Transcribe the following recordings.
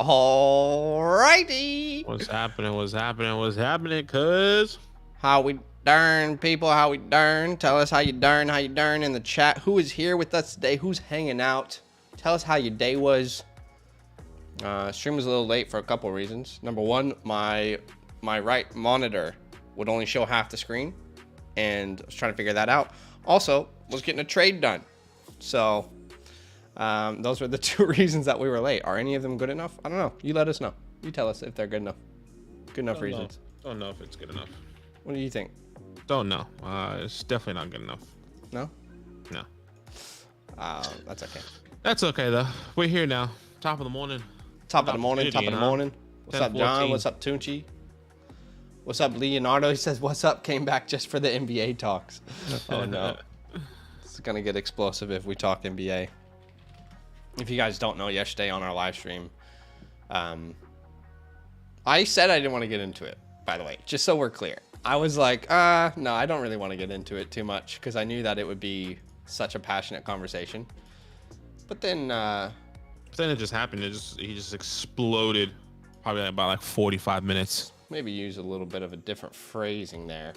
Alrighty. What's happening? What's happening? What's happening? Cuz How we darn, people? How we darn? Tell us how you darn in the chat. Who is here with us today? Who's hanging out? Tell us how your day was. Stream was a little late for a couple of reasons. Number one, my right monitor would only show half the screen, and I was trying to figure that out. Also, was getting a trade done. So those were the two reasons that we were late. Are any of them good enough? I don't know. You let us know. You tell us if they're good enough. Good enough reasons. don't know if it's good enough. What do you think? Don't know. It's definitely not good enough. No? No. That's okay. That's okay though. We're here now. Top of the morning. Top of the morning. What's up, John? What's up, Tunchi? What's up, Leonardo? He says, what's up? Came back just for the NBA talks. Oh, no. It's going to get explosive if we talk NBA. If you guys don't know, yesterday on our live stream, I said I didn't want to get into it, by the way, just so we're clear. I was like, no, I don't really want to get into it too much because I knew that it would be such a passionate conversation. But then it just happened. He just exploded probably about like 45 minutes. Maybe use a little bit of a different phrasing there.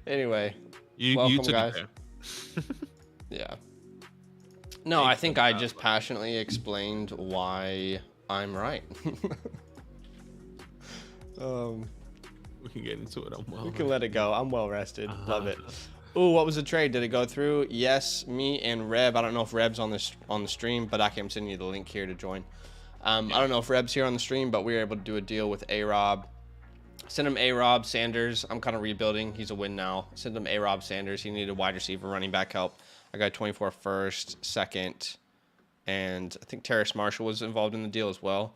Anyway, welcome, took guys. It there. Yeah. No, I think I just passionately explained why I'm right. We can get into it. We can let it go. I'm well rested. Love it. Ooh, what was the trade? Did it go through? Yes, me and Reb. I don't know if Reb's on the stream, but I'm sending you the link here to join. I don't know if Reb's here on the stream, but we were able to do a deal with A-Rob. Send him A-Rob, Sanders. I'm kind of rebuilding. He's a win now. Send him A-Rob, Sanders. He needed wide receiver, running back help. I got 24 first, second, and I think Terrace Marshall was involved in the deal as well,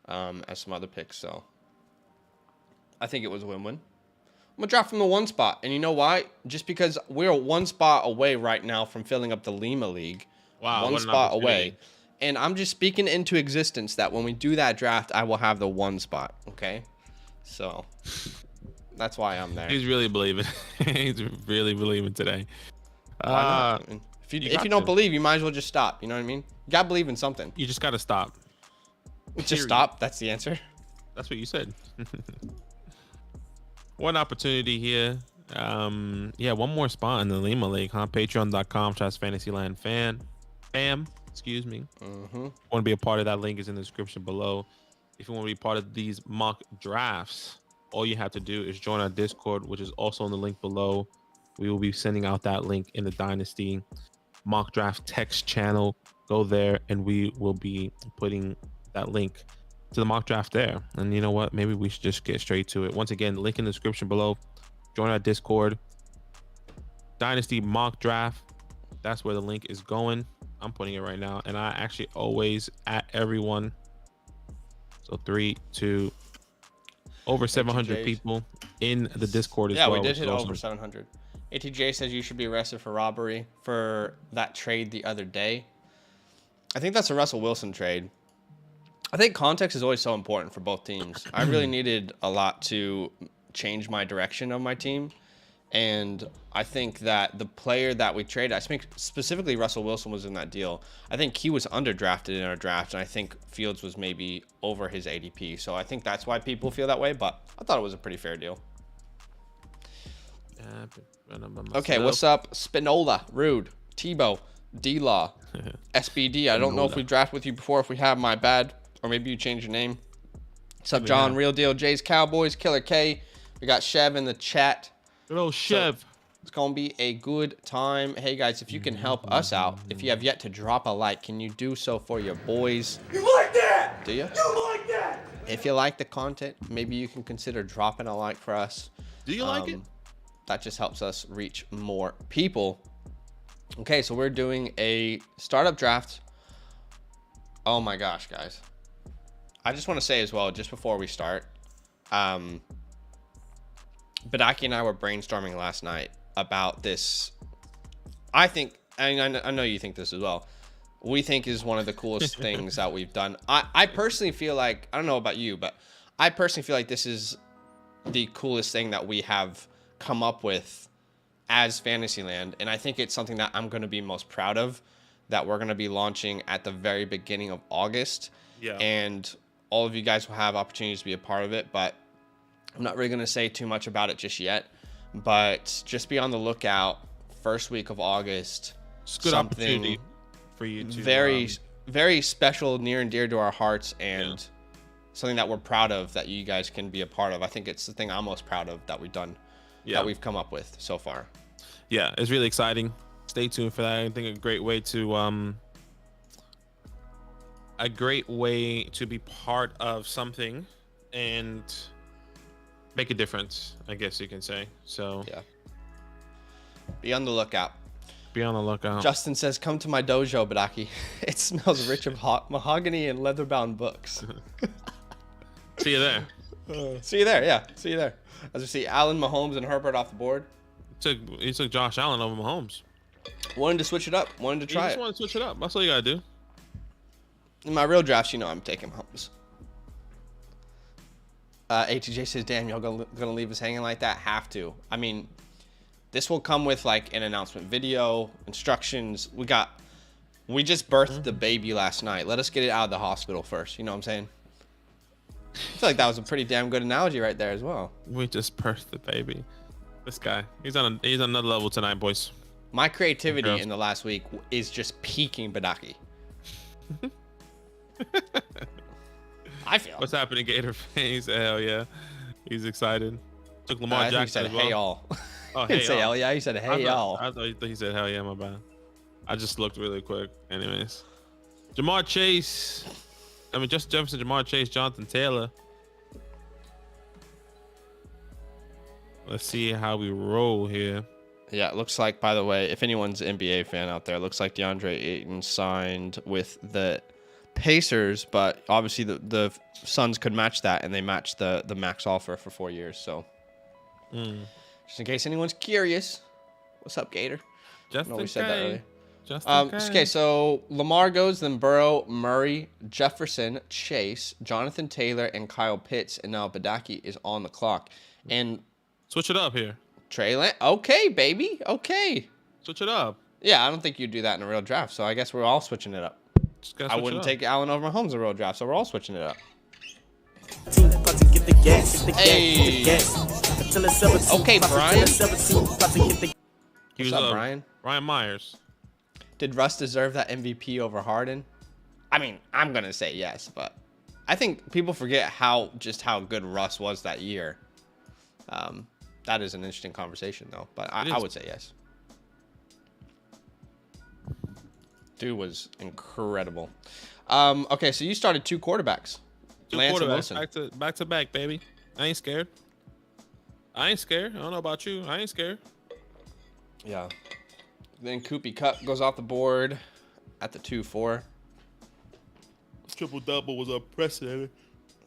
as some other picks. So I think it was a win-win. I'm going to drop from the one spot. And you know why? Just because we're one spot away right now from filling up the Lima League. Wow. One spot away. And I'm just speaking into existence that when we do that draft, I will have the one spot. Okay? So that's why I'm there. He's really believing. He's really believing today. Why not? If you don't believe, you might as well just stop. You know what I mean? You got to believe in something. You just got to stop. Just stop. That's the answer. That's what you said. One opportunity here. Yeah, one more spot in the Lima League, huh? Patreon.com/Fantasyland fam. Excuse me. Want to be a part of that? Link is in the description below. If you want to be part of these mock drafts, all you have to do is join our Discord, which is also in the link below. We will be sending out that link in the Dynasty mock draft text channel. Go there and we will be putting that link to the mock draft there. And you know what? Maybe we should just get straight to it. Once again, link in the description below. Join our Discord. Dynasty mock draft. That's where the link is going. I'm putting it right now. And I actually always at everyone. So 3, 2, over 700 people in the Discord as well. Yeah, we did hit over 700. ATJ says you should be arrested for robbery for that trade the other day. I think that's a Russell Wilson trade. I think context is always so important for both teams. I really needed a lot to change my direction of my team. And I think that the player that we traded, I think specifically Russell Wilson was in that deal. I think he was underdrafted in our draft, and I think Fields was maybe over his ADP. So I think that's why people feel that way, but I thought it was a pretty fair deal. Okay, what's up? Spinola, Rude, Tebow, D-Law, SBD. I don't know if we drafted with you before. If we have, my bad. Or maybe you changed your name. What's up, John? Real Deal, Jay's Cowboys, Killer K. We got Chev in the chat. Good old Chev. So it's going to be a good time. Hey, guys, if you can help us out, if you have yet to drop a like, can you do so for your boys? You like that? Do you? You like that? If you like the content, maybe you can consider dropping a like for us. Do you like it? That just helps us reach more people. Okay, so we're doing a startup draft. Oh my gosh, guys. I just want to say as well, just before we start, Badaki and I were brainstorming last night about this. I think, and I know you think this as well, we think is one of the coolest things that we've done. I personally feel like, I don't know about you, but I personally feel like this is the coolest thing that we have come up with as Fantasyland, and I think it's something that I'm going to be most proud of, that we're going to be launching at the very beginning of August. Yeah. And all of you guys will have opportunities to be a part of it, but I'm not really going to say too much about it just yet. But just be on the lookout. First week of August. It's a good opportunity for you to very special, near and dear to our hearts, and something that we're proud of that you guys can be a part of. I think it's the thing I'm most proud of that we've done, that we've come up with so far. Yeah, it's really exciting. Stay tuned for that. I think a great way to be part of something and make a difference, I guess you can say. So yeah, be on the lookout. Be on the lookout. Justin says, "Come to my dojo, Badaki. It smells rich of mahogany and leather-bound books." See you there. See you there. Yeah, see you there. As we see Allen, Mahomes, and Herbert off the board. He took Josh Allen over Mahomes. Wanted to switch it up. Wanted to try it. Just want to switch it up. That's all you gotta do. In my real drafts, you know I'm taking Mahomes. ATJ says, "Damn, y'all gonna leave us hanging like that? Have to. I mean, this will come with like an announcement video, instructions. We just birthed the baby last night. Let us get it out of the hospital first. You know what I'm saying?" I feel like that was a pretty damn good analogy right there as well. We just birthed the baby. This guy, he's on another level tonight, boys. My creativity in the last week is just peaking, Badaki. I feel. What's happening, Gator fans? Hell yeah, he's excited. Took Lamar Jackson. He said, as well. "Hey y'all." Oh, He didn't say y'all. hell yeah. He said, "Hey y'all." I thought he said hell yeah. My bad. I just looked really quick. Anyways, Jamar Chase. I mean, Justin Jefferson, Jamar Chase, Jonathan Taylor. Let's see how we roll here. Yeah, it looks like, by the way, if anyone's an NBA fan out there, it looks like DeAndre Ayton signed with the Pacers, but obviously the Suns could match that, and they matched the max offer for 4 years. So, just in case anyone's curious, what's up, Gator? Just I know we said that earlier. Okay, so Lamar goes, then Burrow, Murray, Jefferson, Chase, Jonathan Taylor, and Kyle Pitts, and now Badaki is on the clock. And switch it up here. Trey Lance, okay, baby, okay. Switch it up. Yeah, I don't think you'd do that in a real draft, so I guess we're all switching it up. I wouldn't take Allen over Mahomes in a real draft, so we're all switching it up. Hey. Okay, Brian. What's up, Brian? Ryan Myers. Did Russ deserve that MVP over Harden? I mean, I'm going to say yes, but I think people forget how good Russ was that year. That is an interesting conversation, though, but I would say yes. Dude was incredible. Okay, so you started two quarterbacks. Lance and Wilson. Back to back, baby. I ain't scared. I don't know about you. I ain't scared. Yeah. Then Koopy Cup goes off the board at the 2-4. Triple double was unprecedented.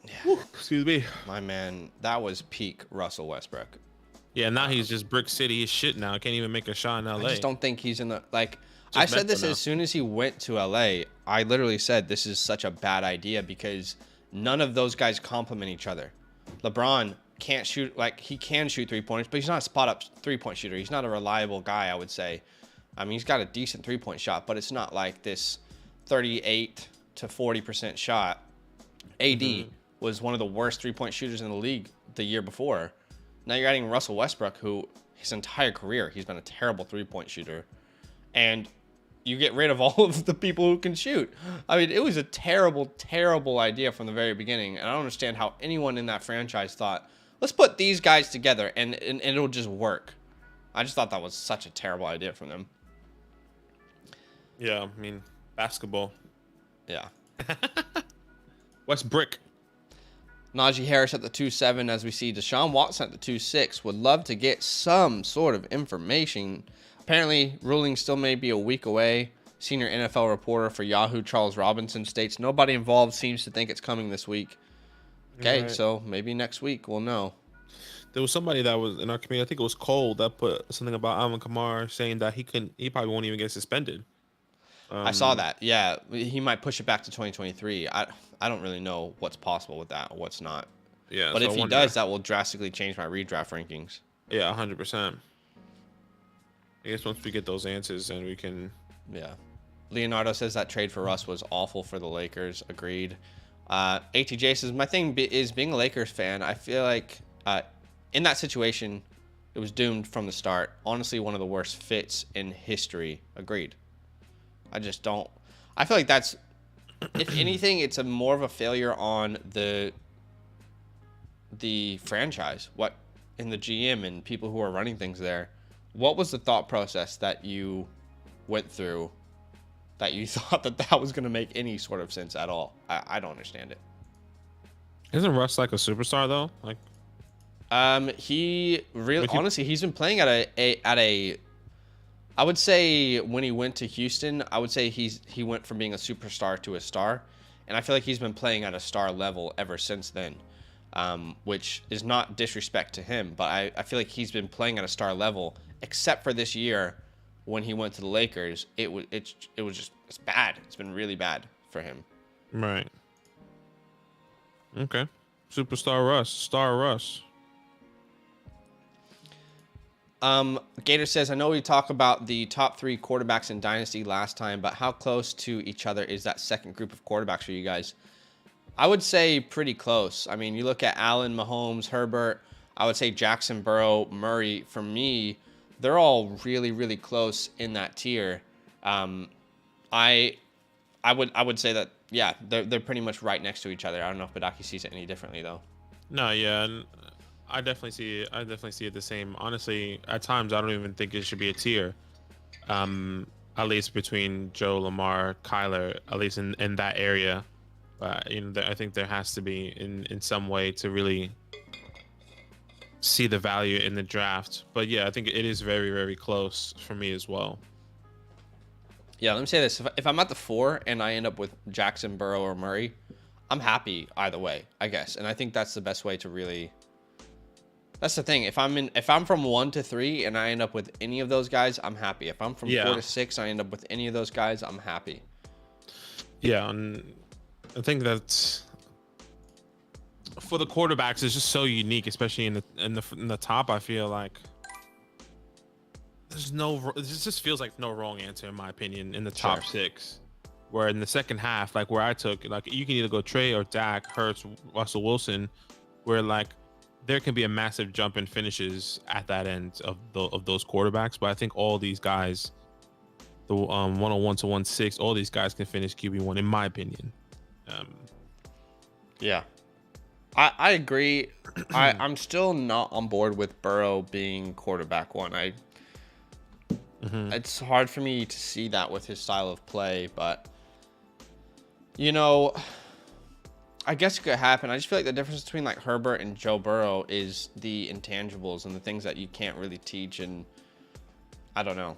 Yeah. Whew, excuse me. My man, that was peak Russell Westbrook. Yeah, now he's just Brick City. He's shit now. Can't even make a shot in LA. I just don't think he's in the I said this as soon as he went to LA. I literally said this is such a bad idea because none of those guys complement each other. LeBron can't shoot, he can shoot 3-pointers, but he's not a spot up 3-point shooter. He's not a reliable guy, I would say. I mean, he's got a decent 3-point shot, but it's not like this 38 to 40% shot. AD was one of the worst 3-point shooters in the league the year before. Now you're adding Russell Westbrook, who his entire career, he's been a terrible 3-point shooter. And you get rid of all of the people who can shoot. I mean, it was a terrible, terrible idea from the very beginning. And I don't understand how anyone in that franchise thought, let's put these guys together and it'll just work. I just thought that was such a terrible idea from them. Yeah, I mean, basketball. Yeah. What's Brick? Najee Harris at the 2-7, as we see Deshaun Watson at the 2-6. Would love to get some sort of information. Apparently, ruling still may be a week away. Senior NFL reporter for Yahoo, Charles Robinson, states nobody involved seems to think it's coming this week. Okay, right. So maybe next week we'll know. There was somebody that was in our community, I think it was Cole, that put something about Alvin Kamara saying that he probably won't even get suspended. I saw that. Yeah, he might push it back to 2023. I don't really know what's possible with that or what's not. Yeah, but if he does, that will drastically change my redraft rankings. Yeah, 100%. I guess once we get those answers, then we can. Yeah. Leonardo says that trade for Russ was awful for the Lakers. Agreed. ATJ says, my thing is being a Lakers fan, I feel like in that situation, it was doomed from the start. Honestly, one of the worst fits in history. Agreed. I just don't. I feel like that's, if anything, it's a more of a failure on the franchise. What, in the GM and people who are running things there. What was the thought process that you went through that you thought that was going to make any sort of sense at all? I don't understand it. Isn't Russ like a superstar though? Like, he really, honestly, he's been playing at a I would say when he went to Houston, I would say he went from being a superstar to a star, and I feel like he's been playing at a star level ever since then, which is not disrespect to him, but I feel like he's been playing at a star level, except for this year when he went to the Lakers. It's bad. It's been really bad for him. Right. Okay. Superstar Russ. Star Russ. Gator says, I know we talked about the top 3 quarterbacks in Dynasty last time, but how close to each other is that second group of quarterbacks for you guys? I would say pretty close. I mean, you look at Allen, Mahomes, Herbert, I would say Jackson, Burrow, Murray. For me, they're all really, really close in that tier. I would say that, yeah, they're pretty much right next to each other. I don't know if Badaki sees it any differently, though. No, yeah, and I definitely see it the same. Honestly, at times I don't even think it should be a tier. At least between Joe, Lamar, Kyler, at least in that area. I think there has to be in some way to really see the value in the draft. But yeah, I think it is very, very close for me as well. Yeah, let me say this. If I'm at the 4 and I end up with Jackson, Burrow, or Murray, I'm happy either way, I guess. And I think that's the best way to really... That's the thing. If I'm from 1 to 3 and I end up with any of those guys, I'm happy. If I'm from 4 to 6 and I end up with any of those guys, I'm happy. Yeah, and I think that's for the quarterbacks, it's just so unique, especially in the top. I feel like it just feels like no wrong answer in my opinion in the top 6. Where in the second half, like where I took, like you can either go Trey or Dak, Hurts, Russell Wilson, where like there can be a massive jump in finishes at that end of those quarterbacks. But I think all these guys, the 101 to 106, all these guys can finish QB1 in my opinion. Yeah, I agree. I'm still not on board with Burrow being quarterback 1. It's hard for me to see that with his style of play, but you know, I guess it could happen. I just feel like the difference between like Herbert and Joe Burrow is the intangibles and the things that you can't really teach, and I don't know.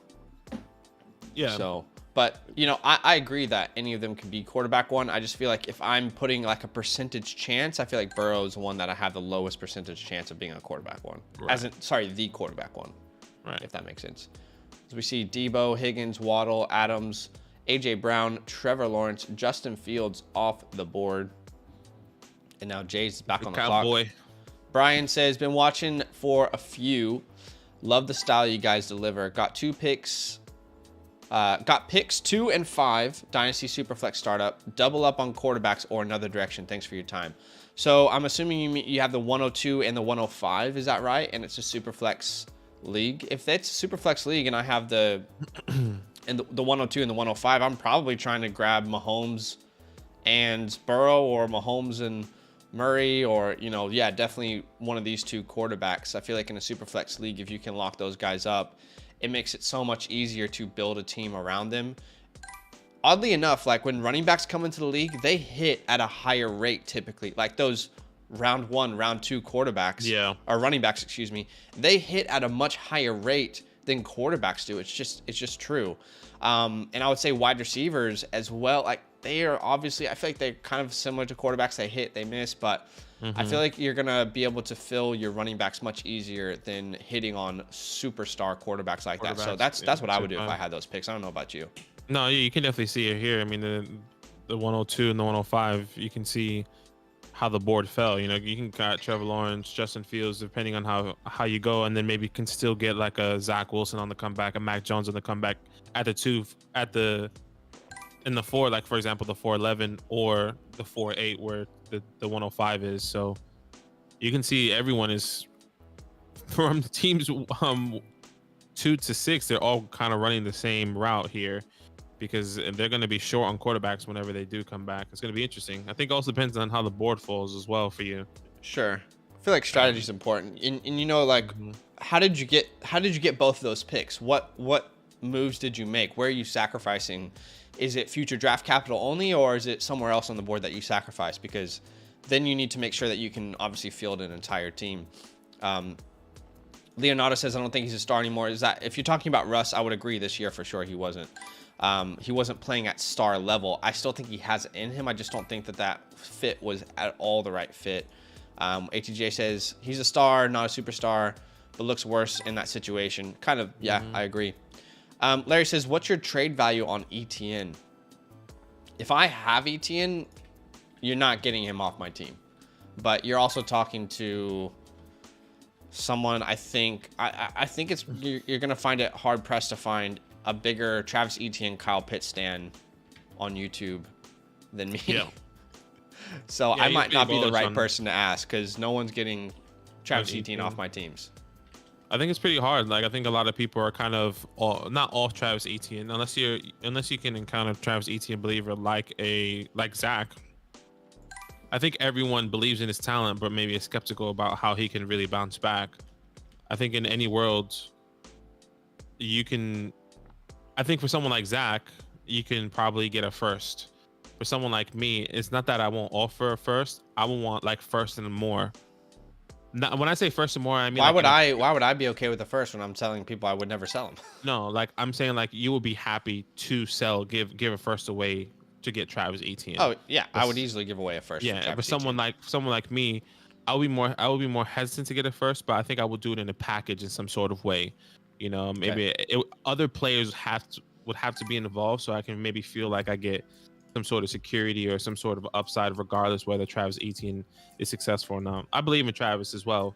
Yeah. So, but you know, I agree that any of them could be quarterback 1. I just feel like if I'm putting like a percentage chance, I feel like Burrow is the one that I have the lowest percentage chance of being a quarterback 1. Right. The quarterback 1. Right. If that makes sense. So we see Debo, Higgins, Waddle, Adams, AJ Brown, Trevor Lawrence, Justin Fields off the board. And now Jay's back on the clock. Brian says, been watching for a few. Love the style you guys deliver. Got 2 picks. Got picks 2 and 5. Dynasty SuperFlex startup. Double up on quarterbacks or another direction. Thanks for your time. So I'm assuming you have the 102 and the 105. Is that right? And it's a SuperFlex league. If that's a SuperFlex league and I have the 102 and the 105, I'm probably trying to grab Mahomes and Burrow or Mahomes and Murray, or, you know, yeah, definitely one of these 2 quarterbacks. I feel like in a SuperFlex league, if you can lock those guys up, it makes it so much easier to build a team around them. Oddly enough, like when running backs come into the league, they hit at a higher rate typically. Like those round 1, round 2 quarterbacks, or running backs, excuse me, they hit at a much higher rate than quarterbacks do. It's just true. And I would say wide receivers as well. Like they are obviously, I feel like they're kind of similar to quarterbacks. They hit, they miss, but I feel like you're going to be able to fill your running backs much easier than hitting on superstar quarterbacks like that. So that's what I would do if I had those picks. I don't know about you. No, you can definitely see it here. I mean, the 102 and the 105, you can see how the board fell. You know, you can got Trevor Lawrence, Justin Fields, depending on how you go, and then maybe can still get like a Zach Wilson on the comeback, a Mac Jones on the comeback at the in the 4, like for example, the 411 or the 48 where the 105 is. So you can see everyone is from the teams 2 to 6. They're all kind of running the same route here because they're going to be short on quarterbacks whenever they do come back. It's going to be interesting. I think it also depends on how the board falls as well for you. Sure. I feel like strategy is important. And you know, like, how did you get both of those picks? What moves did you make? Where are you sacrificing? Is it future draft capital only, or is it somewhere else on the board that you sacrifice? Because then you need to make sure that you can obviously field an entire team. Leonardo says, I don't think he's a star anymore. Is that, if you're talking about Russ, I would agree this year for sure he wasn't. He wasn't playing at star level. I still think he has it in him. I just don't think that fit was at all the right fit. ATJ says, he's a star, not a superstar, but looks worse in that situation. Kind of, yeah, I agree. Larry says, what's your trade value on ETN? If I have ETN, you're not getting him off my team. But you're also talking to someone, I think it's, you're going to find it hard pressed to find a bigger Travis Etienne, Kyle Pitts stan on YouTube than me. Yeah. So I might not be the right person to ask because no one's getting Travis Etienne off my teams. I think it's pretty hard. Like I think a lot of people are kind of not off Travis Etienne unless you can encounter Travis Etienne believer like Zach. I think everyone believes in his talent, but maybe is skeptical about how he can really bounce back. I think in any world, I think for someone like Zach, you can probably get a first. For someone like me, it's not that I won't offer a first. I will want like first and more. Now, when I say first and more, I mean why would I be okay with the first when I'm telling people I would never sell them? No, like I'm saying, like you will be happy to sell, give a first away to get Travis Etienne. Oh yeah, I would easily give away a first. Yeah, but someone like me, I will be more hesitant to get a first, but I think I would do it in a package in some sort of way. You know, maybe other players would have to be involved, so I can maybe feel like I get some sort of security or some sort of upside, regardless whether Travis Etienne is successful or not. I believe in Travis as well.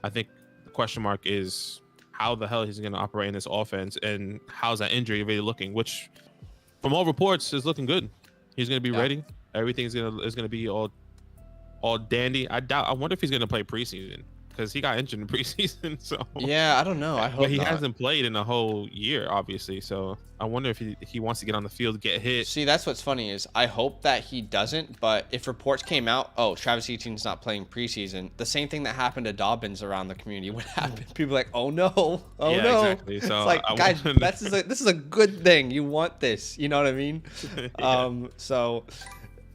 I think the question mark is how the hell he's going to operate in this offense, and how's that injury really looking? Which, from all reports, is looking good. He's going to be ready. Everything is going to be all dandy. I wonder if he's going to play preseason because he got injured in preseason. So yeah, I don't know. I hope but he not. hasn't played in a whole year, obviously. So I wonder if he wants to get on the field, get hit. See, that's what's funny is I hope that he doesn't. But if reports came out, oh, Travis Etienne's not playing preseason, the same thing that happened to Dobbins around the community would happen. People are like, oh no, no. Exactly. So it's like, guys, this is a good thing. You want this, you know what I mean? So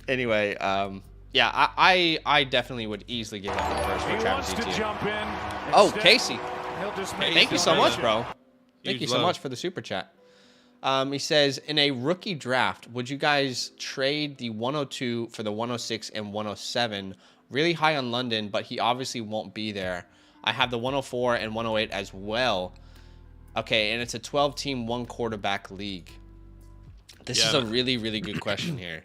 anyway, yeah, I definitely would easily give up the first for Travis Etienne. Oh, Casey. Thank you so much, bro. Thank you so much for the super chat. He says, in a rookie draft, would you guys trade the 102 for the 106 and 107? Really high on London, but he obviously won't be there. I have the 104 and 108 as well. Okay, and it's a 12-team, one quarterback league. This is a really, really good question here.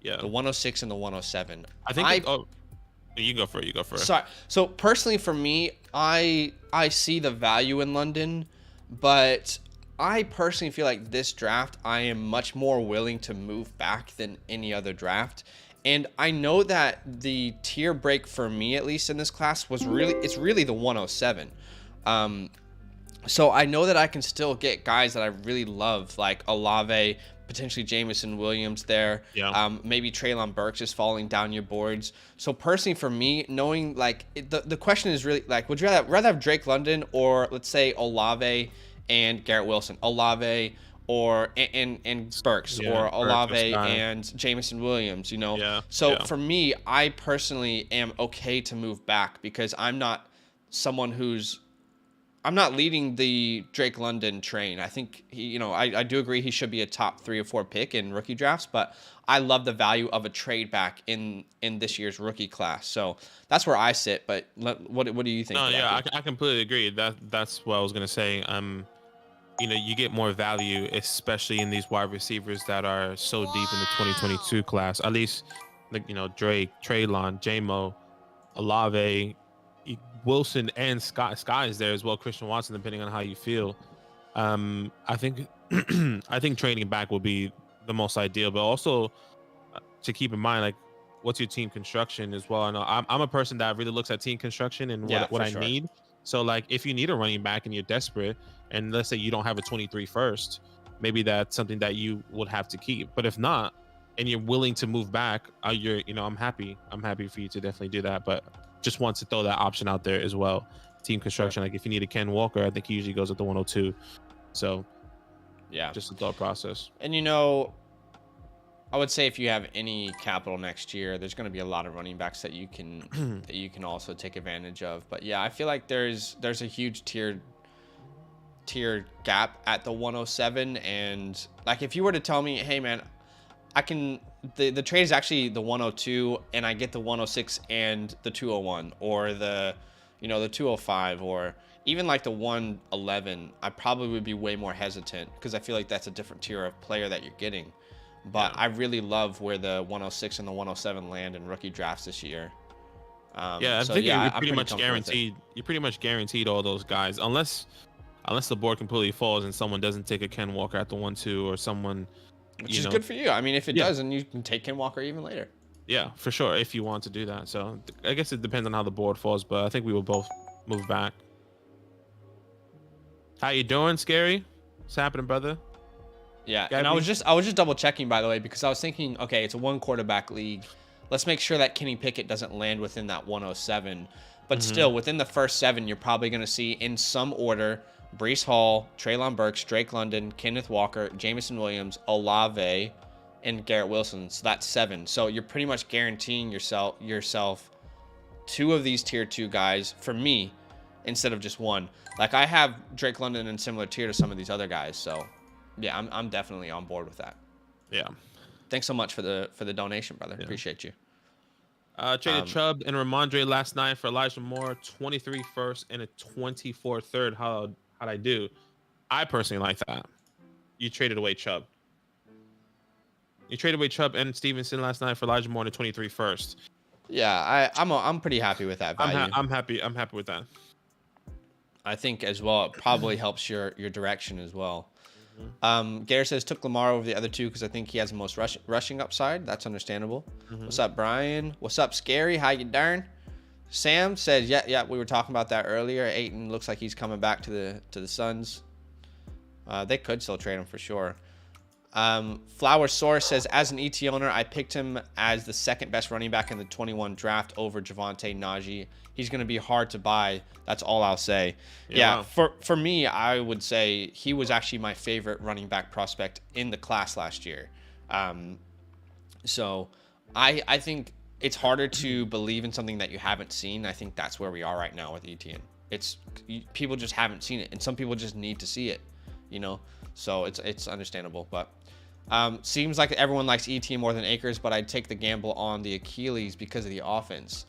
Yeah. The 106 and the 107. I think. You go for it. You go for it. Sorry. So personally, for me, I see the value in London, but I personally feel like this draft, I am much more willing to move back than any other draft. And I know that the tier break for me, at least in this class, it's really the 107. So I know that I can still get guys that I really love, like Olave, potentially Jameson Williams there. Yeah. Maybe Treylon Burks is falling down your boards. So personally, for me, knowing like the question is really like, would you rather have Drake London or let's say Olave and Garrett Wilson, Olave or and Burks, or Olave and Jameson Williams, you know? Yeah. So for me, I personally am okay to move back because I'm not someone I'm not leading the Drake London train. I think I do agree he should be a top 3 or 4 pick in rookie drafts, but I love the value of a trade back in this year's rookie class. So that's where I sit. But what do you think? No, yeah, I completely agree. That's what I was gonna say. You get more value, especially in these wide receivers that are so deep in the 2022 class. At least, Drake, Treylon, J-Mo, Olave, Wilson, and Scott is there as well. Christian Watson, depending on how you feel. I think I think trading back will be the most ideal, but also to keep in mind, like, what's your team construction as well. I know I'm a person that really looks at team construction and what I need. So like, if you need a running back and you're desperate, and let's say you don't have a 23 first, maybe that's something that you would have to keep. But if not, and you're willing to move back, I'm happy for you to definitely do that. But just want to throw that option out there as well. Team construction, like if you need a Ken Walker, I think he usually goes at the 102. So yeah, just a thought process. And I would say if you have any capital next year, there's going to be a lot of running backs that you can also take advantage of. But yeah, I feel like there's a huge tier gap at the 107. And like, if you were to tell me, hey man, the trade is actually the 102 and I get the 106 and the 201, or the 205, or even like the 111, I probably would be way more hesitant because I feel like that's a different tier of player that you're getting. But I really love where the 106 and the 107 land in rookie drafts this year. I think you're pretty much guaranteed. You're pretty much guaranteed all those guys, unless the board completely falls and someone doesn't take a Ken Walker at the 1-2, or someone. Which is good for you. I mean, if it does, then you can take Ken Walker even later. Yeah, for sure, if you want to do that. So I guess it depends on how the board falls, but I think we will both move back. How you doing, Scary? What's happening, brother? Yeah, and I was just double checking, by the way, because I was thinking, okay, it's a 1 quarterback league. Let's make sure that Kenny Pickett doesn't land within that 107. But still, within the first 7, you're probably going to see, in some order, Breece Hall, Treylon Burks, Drake London, Kenneth Walker, Jamison Williams, Olave, and Garrett Wilson. So that's 7. So you're pretty much guaranteeing yourself 2 of these tier 2 guys for me, instead of just 1. Like, I have Drake London in similar tier to some of these other guys, so yeah, I'm definitely on board with that. Yeah. Thanks so much for the donation, brother. Yeah. Appreciate you. Traded Chubb and Ramondre last night for Elijah Moore, 23 first and a 24 third. How'd I do? I personally like that. You traded away Chubb. You traded away Chubb and Stevenson last night for Elijah Moore and a 23 first. Yeah, I'm pretty happy with that value. I'm happy with that. I think as well, it probably helps your direction as well. Garrett says took Lamar over the other 2 because I think he has the most rushing upside. That's understandable. What's up, Brian? What's up, Scary? How you darn? Sam says, yeah, we were talking about that earlier. Ayton looks like he's coming back to the Suns. They could still trade him for sure. Flower Source says, as an ET owner, I picked him as the 2nd best running back in the 21 draft over Javonte Najee. He's going to be hard to buy. That's all I'll say. Yeah, for me, I would say he was actually my favorite running back prospect in the class last year. So I think it's harder to believe in something that you haven't seen. I think that's where we are right now with ETN. People just haven't seen it, and some people just need to see it, So it's understandable, but seems like everyone likes ETN more than Akers, but I'd take the gamble on the Achilles because of the offense.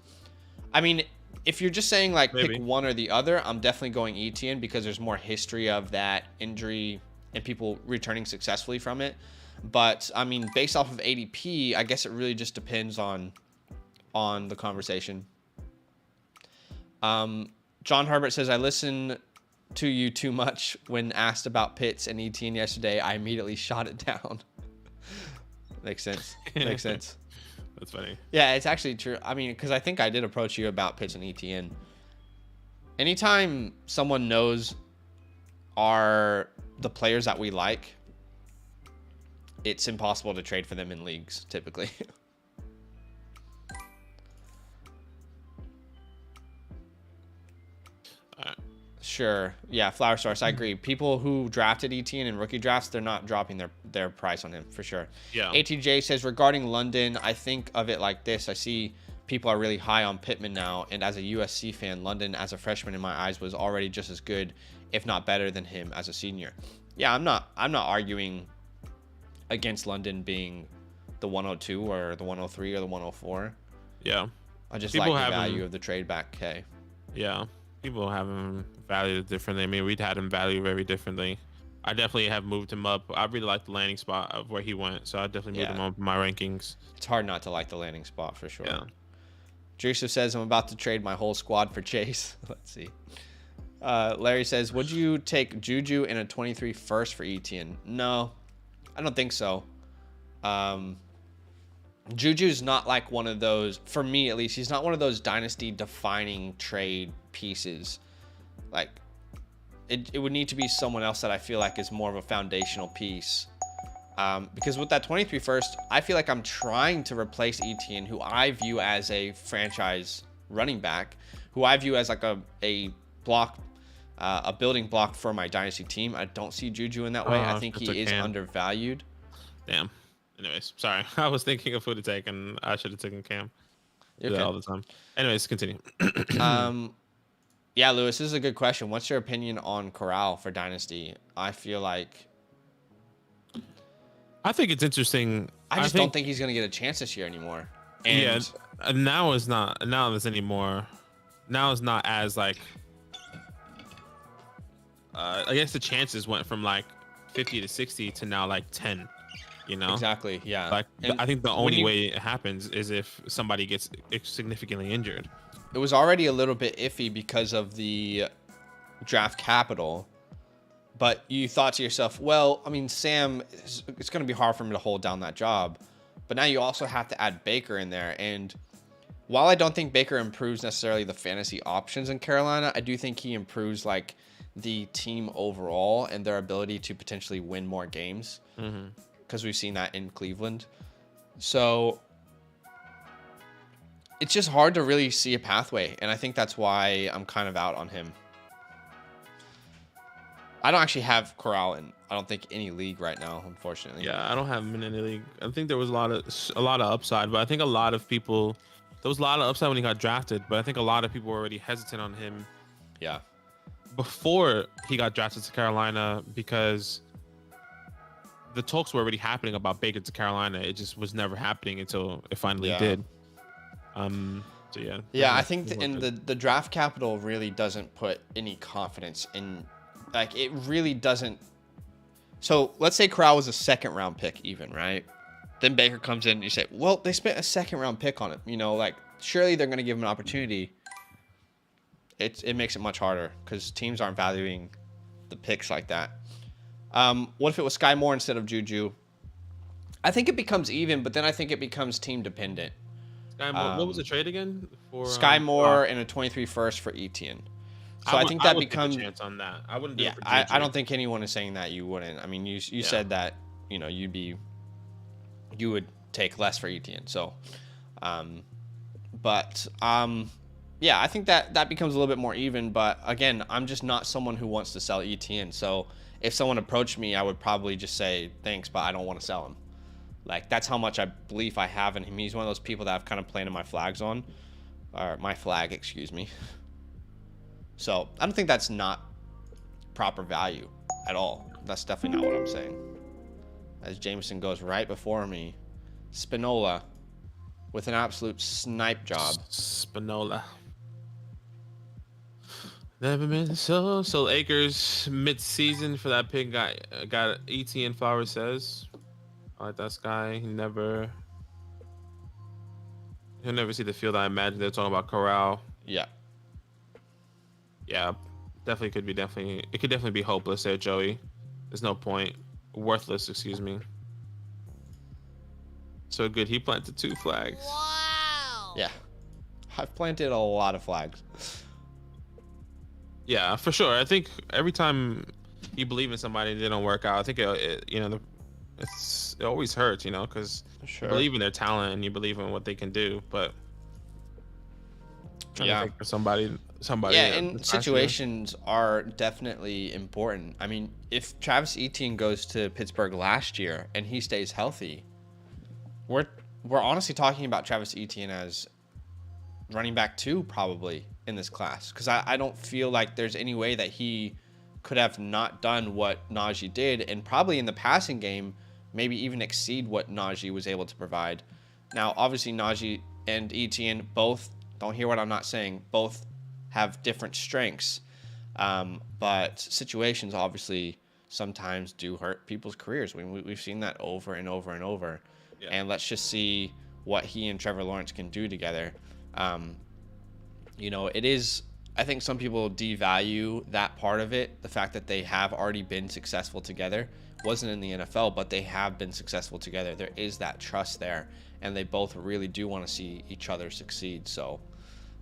I mean, if you're just saying like pick one or the other, I'm definitely going ETN because there's more history of that injury and people returning successfully from it. But I mean, based off of ADP, I guess it really just depends on the conversation. John Herbert says, I listen to you too much when asked about Pitts and ETN yesterday. I immediately shot it down. Makes sense. That's funny. Yeah, it's actually true. I mean, because I think I did approach you about Pitts and ETN. Anytime someone knows are the players that we like, it's impossible to trade for them in leagues, typically. Sure. Yeah, Flower Source, I agree. People who drafted ETN in rookie drafts, they're not dropping their price on him, for sure. Yeah. ATJ says, regarding London, I think of it like this. I see people are really high on Pittman now, and as a USC fan, London as a freshman in my eyes was already just as good, if not better than him as a senior. Yeah, I'm not arguing against London being the 102 or the 103 or the 104. Yeah. I just like the value of the trade back K. Yeah. People have him valued differently. I mean, we'd had him valued very differently. I definitely have moved him up. I really like the landing spot of where he went, so I definitely moved him up in my rankings. It's hard not to like the landing spot for sure. Yeah. Joseph says, I'm about to trade my whole squad for Chase. Let's see. Larry says, would you take Juju in a 23 first for ETN? No, I don't think so. Juju's not like one of those, for me at least, he's not one of those dynasty defining trade pieces. Like, it would need to be someone else that I feel like is more of a foundational piece. Because with that 23 first, I feel like I'm trying to replace Etienne, who I view as a franchise running back, who I view as like a block, a building block for my dynasty team. I don't see Juju in that way. I think he is undervalued. Damn. Anyways, sorry. I was thinking of who to take, and I should have taken Cam. Do that all the time. Anyways, continue. Yeah, Lewis, this is a good question. What's your opinion on Corral for Dynasty? I feel like... I think it's interesting. I just don't think he's going to get a chance this year anymore. And yeah, now is not anymore. Now is not as like... I guess the chances went from like 50 to 60 to now like 10. You know? Exactly, yeah. Like, I think the only way it happens is if somebody gets significantly injured. It was already a little bit iffy because of the draft capital, but you thought to yourself, well, I mean, Sam, it's going to be hard for him to hold down that job, but now you also have to add Baker in there. And while I don't think Baker improves necessarily the fantasy options in Carolina, I do think he improves like the team overall and their ability to potentially win more games. Because we've seen that in Cleveland. So it's just hard to really see a pathway. And I think that's why I'm kind of out on him. I don't actually have Corral in, I don't think, any league right now, unfortunately. Yeah, I don't have him in any league. I think there was a lot of upside, but I think a lot of people, there was a lot of upside when he got drafted, but I think a lot of people were already hesitant on him. Yeah. Before he got drafted to Carolina, because the talks were already happening about Baker to Carolina. It just was never happening until it finally did. So yeah. Yeah, I think the draft capital really doesn't put any confidence in, like, it really doesn't. So let's say Corral was a second round pick even, right? Then Baker comes in and you say, well, they spent a second round pick on it. You know, like, surely they're going to give him an opportunity. It makes it much harder because teams aren't valuing the picks like that. What if it was Sky Moore instead of Juju? I think it becomes even, but then I think it becomes team dependent. Sky Moore, what was the trade again? For Sky Moore and a 23 first for Etienne. So I think that becomes a chance on that. I wouldn't do yeah, it for Juju. I don't think anyone is saying that you wouldn't. I mean, you said that, you know, you would take less for Etienne. So, yeah, I think that becomes a little bit more even. But again, I'm just not someone who wants to sell Etienne. So if someone approached me, I would probably just say thanks, but I don't want to sell him. Like, that's how much I believe I have in him. He's one of those people that I've kind of planted my flag, excuse me. So I don't think that's not proper value at all. That's definitely not what I'm saying. As Jameson goes right before me, Spinola with an absolute snipe job. Spinola. Never been so Akers mid-season for that pick got Etienne Flowers says. I like that guy. He'll never see the field. I imagine they're talking about Corral. Yeah. Yeah, it could definitely be hopeless there, Joey. There's no point. Worthless, excuse me. So good, he planted 2 flags. Wow. Yeah. I've planted a lot of flags. Yeah, for sure. I think every time you believe in somebody and they don't work out, I think it always hurts, you know, because you believe in their talent and you believe in what they can do, but trying to think for somebody. Yeah, and situations are definitely important. I mean, if Travis Etienne goes to Pittsburgh last year and he stays healthy, we're honestly talking about Travis Etienne as running back 2 probably in this class, because I don't feel like there's any way that he could have not done what Najee did, and probably in the passing game maybe even exceed what Najee was able to provide. Now, obviously, Najee and Etienne both, don't hear what I'm not saying, both have different strengths, but situations obviously sometimes do hurt people's careers. We've seen that over and over and over. Yeah. And let's just see what he and Trevor Lawrence can do together. You know, it is, I think some people devalue that part of it, the fact that they have already been successful together, wasn't in the NFL, but they have been successful together. There is that trust there, and they both really do want to see each other succeed. So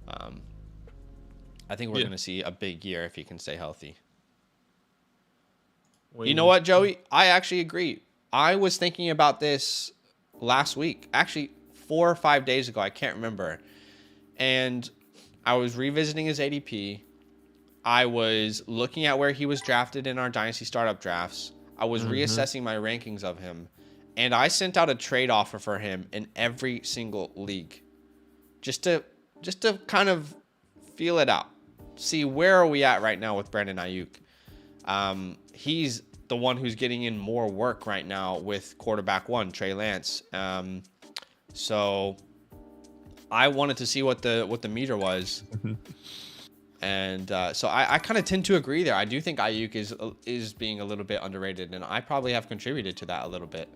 I think we're going to see a big year if he can stay healthy. You know what, Joey? I actually agree. I was thinking about this last week, actually 4 or 5 days ago. I can't remember. And I was revisiting his ADP. I was looking at where he was drafted in our Dynasty Startup drafts. I was reassessing my rankings of him. And I sent out a trade offer for him in every single league. Just to kind of feel it out. See, where are we at right now with Brandon Ayuk? He's the one who's getting in more work right now with quarterback one, Trey Lance. So I wanted to see what the meter was. And so I kind of tend to agree there. I do think Ayuk is being a little bit underrated, and I probably have contributed to that a little bit.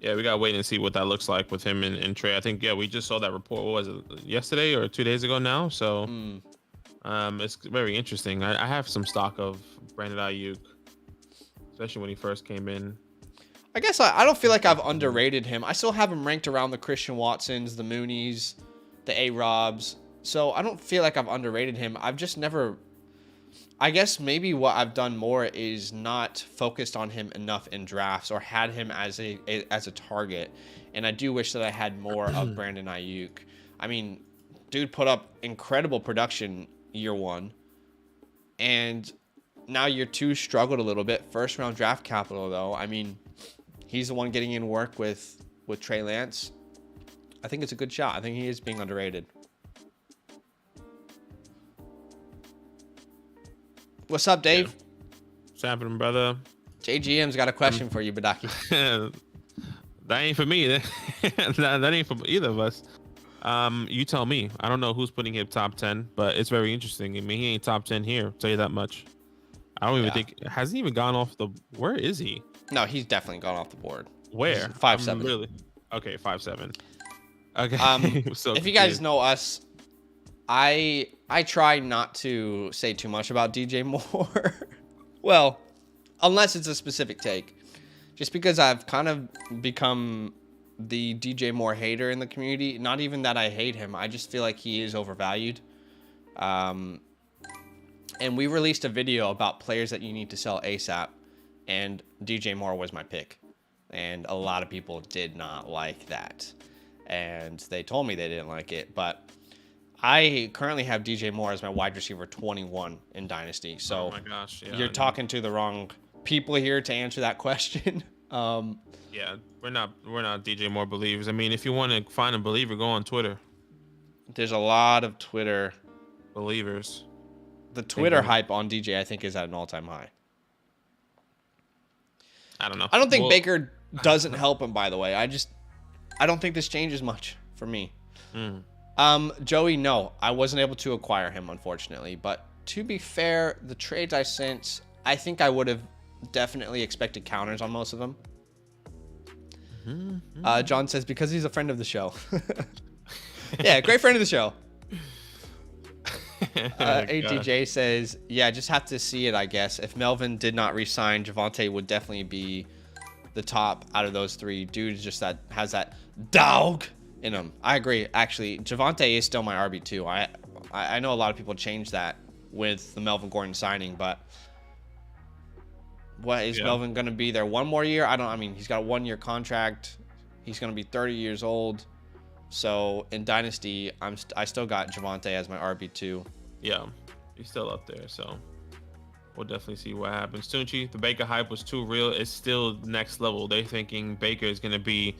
Yeah, we got to wait and see what that looks like with him and Trey. I think, we just saw that report. What was it, yesterday or 2 days ago now? So it's very interesting. I have some stock of Brandon Ayuk, especially when he first came in. I guess I don't feel like I've underrated him. I still have him ranked around the Christian Watsons, the Moonies, the A-Robs. So I don't feel like I've underrated him. I've just never... I guess maybe what I've done more is not focused on him enough in drafts or had him as a target. And I do wish that I had more of Brandon Ayuk. I mean, dude put up incredible production year one. And now year two struggled a little bit. First round draft capital, though. I mean, he's the one getting in work with Trey Lance. I think it's a good shot. I think he is being underrated. What's up, Dave? What's happening, brother? JGM's got a question for you, Badaki. That ain't for me. that ain't for either of us. You tell me. I don't know who's putting him top 10, but it's very interesting. I mean, he ain't top 10 here. I'll tell you that much. I don't even think... Has he even gone off the... Where is he? No, he's definitely gone off the board. Where? 5'7". Really? Okay, 5'7". Okay. So if you guys know us, I try not to say too much about DJ Moore. Well, unless it's a specific take. Just because I've kind of become the DJ Moore hater in the community. Not even that I hate him. I just feel like he is overvalued. And we released a video about players that you need to sell ASAP. And DJ Moore was my pick. And a lot of people did not like that. And they told me they didn't like it. But I currently have DJ Moore as my wide receiver 21 in Dynasty. So oh my gosh, yeah, you're talking to the wrong people here to answer that question. Yeah, we're not DJ Moore believers. I mean, if you want to find a believer, go on Twitter. There's a lot of Twitter believers. The Twitter hype on DJ, I think, is at an all-time high. I don't know. I don't think Baker doesn't help him, by the way. I don't think this changes much for me. Joey, no, I wasn't able to acquire him, unfortunately. But to be fair, the trades I sent, I think I would have definitely expected counters on most of them. John says, because he's a friend of the show. Yeah, great friend of the show. ATJ says, yeah, just have to see it, I guess. If Melvin did not re-sign, Javonte would definitely be the top out of those three. Dude just has that dog in him. I agree. Actually, Javonte is still my RB2. I know a lot of people changed that with the Melvin Gordon signing, but what is Melvin going to be there one more year? I mean, he's got a 1-year contract. He's going to be 30 years old. So in Dynasty, I still got Javonte as my RB2. Yeah, he's still up there. So we'll definitely see what happens. Tunchi, the Baker hype was too real. It's still next level. They're thinking Baker is going to be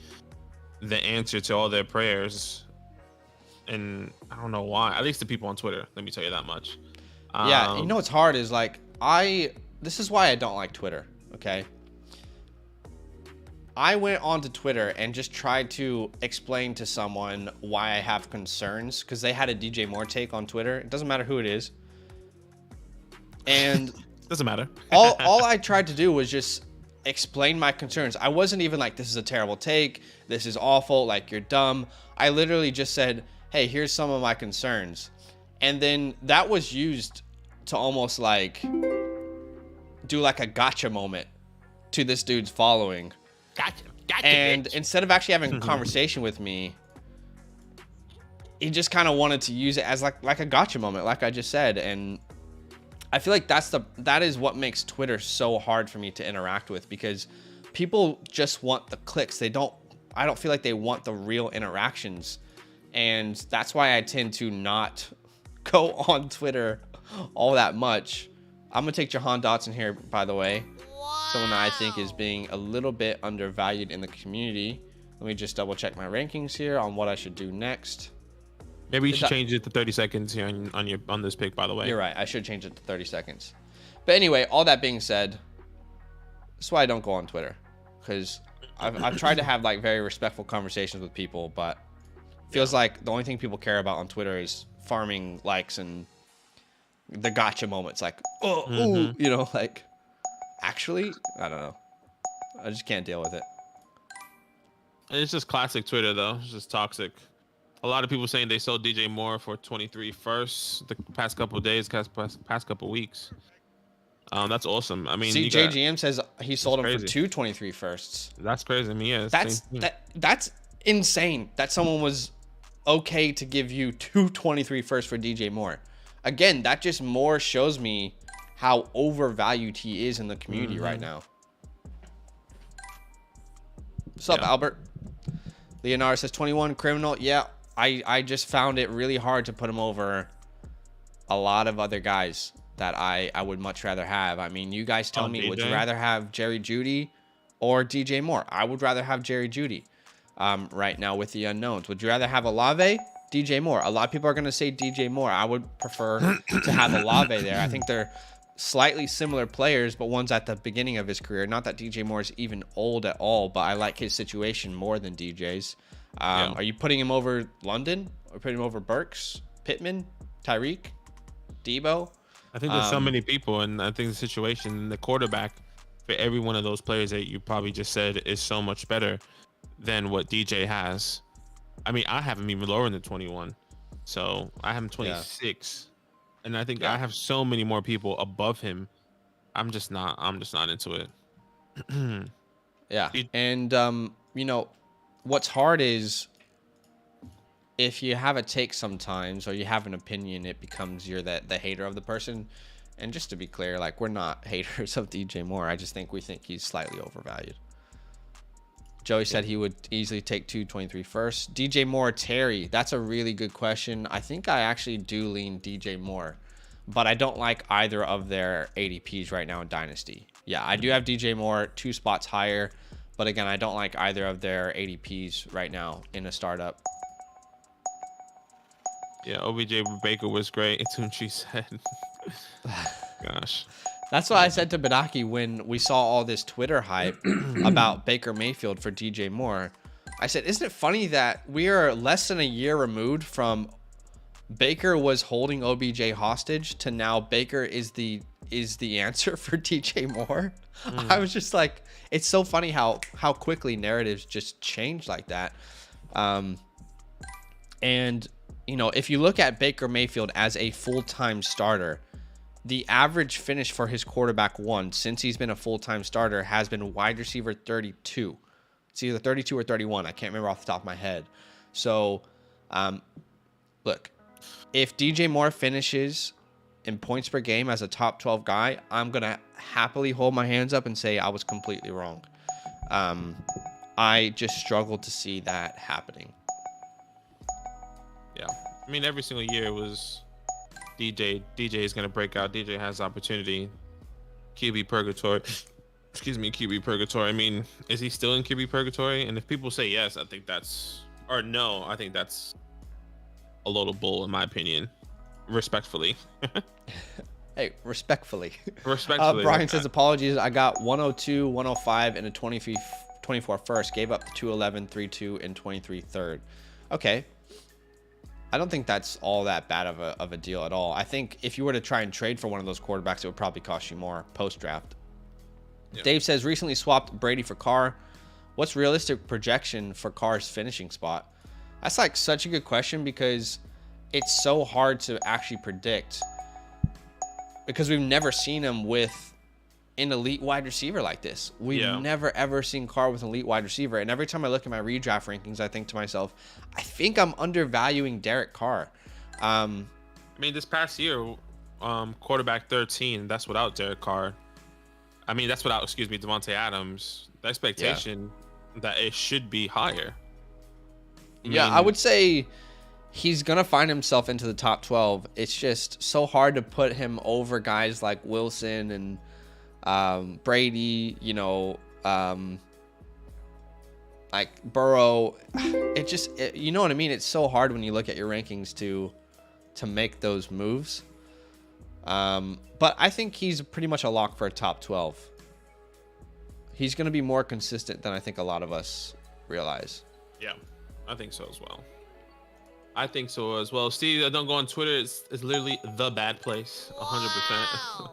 the answer to all their prayers. And I don't know why. At least the people on Twitter. Let me tell you that much. Yeah, you know what's hard is like, this is why I don't like Twitter, okay? I went onto Twitter and just tried to explain to someone why I have concerns because they had a DJ Moore take on Twitter. It doesn't matter who it is. And doesn't matter. all I tried to do was just explain my concerns. I wasn't even like, this is a terrible take. This is awful. Like, you're dumb. I literally just said, hey, here's some of my concerns. And then that was used to almost like do like a gotcha moment to this dude's following. Gotcha, And bitch. instead of actually having a conversation with me, he just kind of wanted to use it as like a gotcha moment, like I just said. And I feel like that is what makes Twitter so hard for me to interact with, because people just want the clicks. I don't feel like they want the real interactions. And that's why I tend to not go on Twitter all that much. I'm gonna take Jahan Dotson here, by the way. Someone that I think is being a little bit undervalued in the community. Let me just double check my rankings here on what I should do next. Maybe you should change it to 30 seconds here on this pick, by the way. You're right. I should change it to 30 seconds. But anyway, all that being said, that's why I don't go on Twitter, because I've tried to have like very respectful conversations with people, but it feels like the only thing people care about on Twitter is farming likes and the gotcha moments. Like, ooh, you know, like, actually, I don't know. I just can't deal with it. It's just classic Twitter, though. It's just toxic. A lot of people saying they sold DJ Moore for 23 firsts the past couple of days, past couple of weeks. That's awesome. I mean, JGM says he sold him for 223 firsts. That's crazy. I mean, yeah, that's insane that someone was okay to give you 223 firsts for DJ Moore. Again, that just more shows me how overvalued he is in the community right now. What's up, Albert? Leonardo says 21 criminal. Yeah, I just found it really hard to put him over a lot of other guys that I would much rather have. I mean, you guys tell me, would you rather have Jerry Jeudy or DJ Moore? I would rather have Jerry Jeudy right now with the unknowns. Would you rather have Olave? DJ Moore. A lot of people are going to say DJ Moore. I would prefer to have Olave there. I think they're slightly similar players, but one's at the beginning of his career. Not that DJ Moore is even old at all, but I like his situation more than DJ's. Are you putting him over London? Or putting him over Burks, Pittman, Tyreek, Debo? I think there's so many people, and I think the situation, the quarterback for every one of those players that you probably just said is so much better than what DJ has. I mean, I have him even lower than 21, so I have him 26, and I think I have so many more people above him. I'm just not into it. Yeah, and you know, what's hard is if you have a take sometimes, or you have an opinion, it becomes you're the hater of the person. And just to be clear, like, we're not haters of DJ Moore. I just think we think he's slightly overvalued. Joey said he would easily take 223 first. DJ Moore, Terry, that's a really good question. I think I actually do lean DJ Moore, but I don't like either of their ADPs right now in Dynasty. Yeah, I do have DJ Moore 2 spots higher, but again, I don't like either of their ADPs right now in a startup. Yeah, OBJ Baker was great. It's what she said. Gosh. That's what I said to Badaki when we saw all this Twitter hype about Baker Mayfield for DJ Moore. I said, isn't it funny that we are less than a year removed from Baker was holding OBJ hostage to now Baker is the answer for DJ Moore? I was just like, it's so funny how quickly narratives just change like that. And you know, if you look at Baker Mayfield as a full-time starter, the average finish for his quarterback one since he's been a full-time starter has been wide receiver 32. It's either 32 or 31. I can't remember off the top of my head. So, look, if DJ Moore finishes in points per game as a top 12 guy, I'm going to happily hold my hands up and say I was completely wrong. I just struggled to see that happening. Yeah. I mean, every single year it was DJ is going to break out. DJ has opportunity. QB purgatory. Excuse me, QB purgatory. I mean, is he still in QB purgatory? And if people say yes, I think that's, or no, I think that's a load of bull in my opinion. Respectfully. Hey, respectfully. Respectfully. Brian says, apologies. I got 102, 105, and a 24 first. Gave up the 211, 3-2, and 23 third. Okay. I don't think that's all that bad of a deal at all. I think if you were to try and trade for one of those quarterbacks, it would probably cost you more post-draft. Yep. Dave says, recently swapped Brady for Carr. What's realistic projection for Carr's finishing spot? That's like such a good question because it's so hard to actually predict because we've never seen him with an elite wide receiver like this. We've Yeah. never ever seen Carr with an elite wide receiver. And every time I look at my redraft rankings, I think to myself, I think I'm undervaluing Derek Carr. I mean, this past year, quarterback 13. That's without Derek Carr. I mean, that's without, Devontae Adams. The expectation that it should be higher. I would say he's going to find himself into the top 12. It's just so hard to put him over guys like Wilson and Brady, like Burrow. You know what I mean? It's so hard when you look at your rankings to make those moves. But I think he's pretty much a lock for a top 12. He's going to be more consistent than I think a lot of us realize. Yeah, I think so as well. Steve, don't go on Twitter. It's literally the bad place, 100%.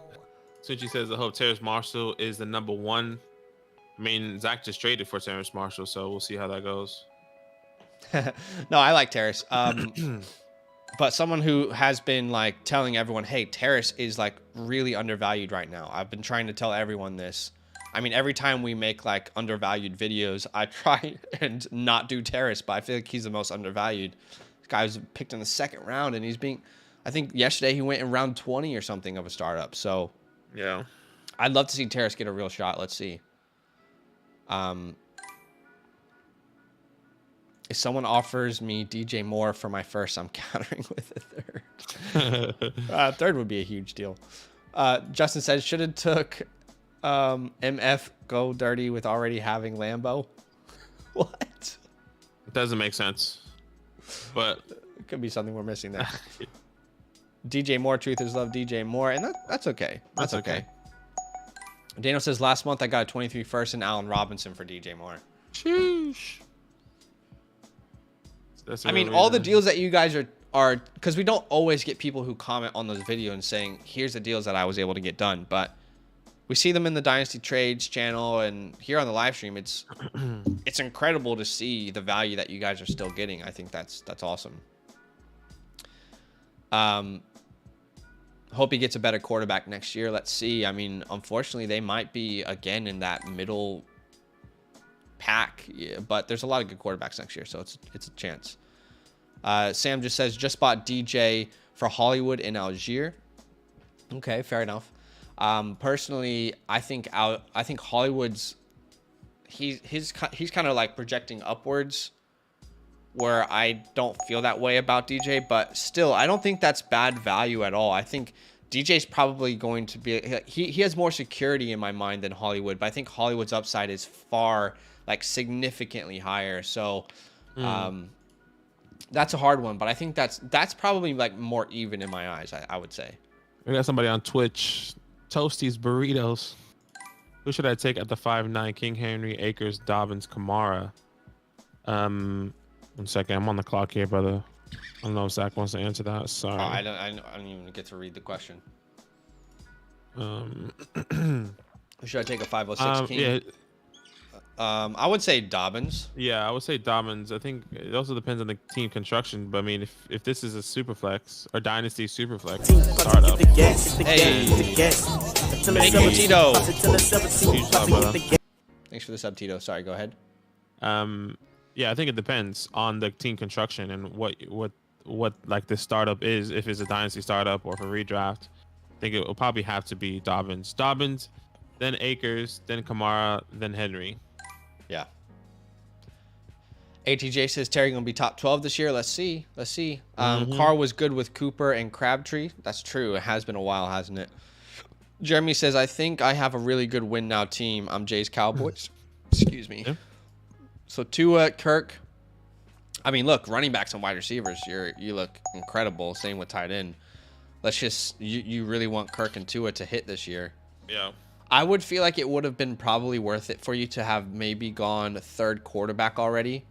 Suchi says, I hope Terrace Marshall is the number one. I mean, Zach just traded for Terrace Marshall, so we'll see how that goes. No, I like Terrace. But someone who has been like telling everyone, hey, Terrace is like really undervalued right now. I've been trying to tell everyone this. I mean, every time we make like undervalued videos, I try and not do Terrace, but I feel like he's the most undervalued. This guy was picked in the second round, and I think yesterday he went in round 20 or something of a startup. So yeah, I'd love to see Terrace get a real shot. Let's see. If someone offers me DJ Moore for my first, I'm countering with a third. Third would be a huge deal. Justin says, should have took MF go dirty with already having Lambo. What? It doesn't make sense. But it could be something we're missing there. DJ Moore, truthers love DJ Moore, and that's okay. That's okay. Daniel says, last month I got a 23 first and Allen Robinson for DJ Moore. Sheesh. I mean, all the deals that you guys are because we don't always get people who comment on those videos and saying, here's the deals that I was able to get done. But we see them in the Dynasty Trades channel and here on the live stream. It's incredible to see the value that you guys are still getting. I think that's awesome. Hope he gets a better quarterback next year. Let's see. I mean, unfortunately, they might be again in that middle pack, but there's a lot of good quarterbacks next year, so it's a chance. Sam just says, just bought DJ for Hollywood in Algier. Okay, fair enough. Personally, I think Hollywood's he's kind of like projecting upwards, where I don't feel that way about DJ, but still, I don't think that's bad value at all. I think DJ's probably going to be he has more security in my mind than Hollywood, but I think Hollywood's upside is far like significantly higher. So that's a hard one, but I think that's probably like more even in my eyes, I would say. We got somebody on Twitch, Toasties Burritos. Who should I take at the 5'9"? King Henry, Akers, Dobbins, Kamara. 1 second, I'm on the clock here, brother. I don't know if Zach wants to answer that. Sorry. Oh, I don't even get to read the question. Should I take a 506 King? Yeah. I would say Dobbins. Yeah, I would say Dobbins. I think it also depends on the team construction. But I mean, if this is a Superflex or Dynasty Superflex startup. Hey, Tito. Thanks for the sub, Tito. Sorry, go ahead. Yeah, I think it depends on the team construction and what like this startup is. If it's a Dynasty startup or for redraft, I think it will probably have to be Dobbins, then Akers, then Kamara, then Henry. Yeah. ATJ says Terry gonna be top 12 this year. Let's see. Carr was good with Cooper and Crabtree. That's true. It has been a while, hasn't it? Jeremy says, I think I have a really good win now team. I'm Jay's Cowboys. Excuse me. Yeah. So Tua, Kirk. I mean, look, running backs and wide receivers, you look incredible. Same with tight end. Let's just you really want Kirk and Tua to hit this year. Yeah. I would feel like it would have been probably worth it for you to have maybe gone third quarterback already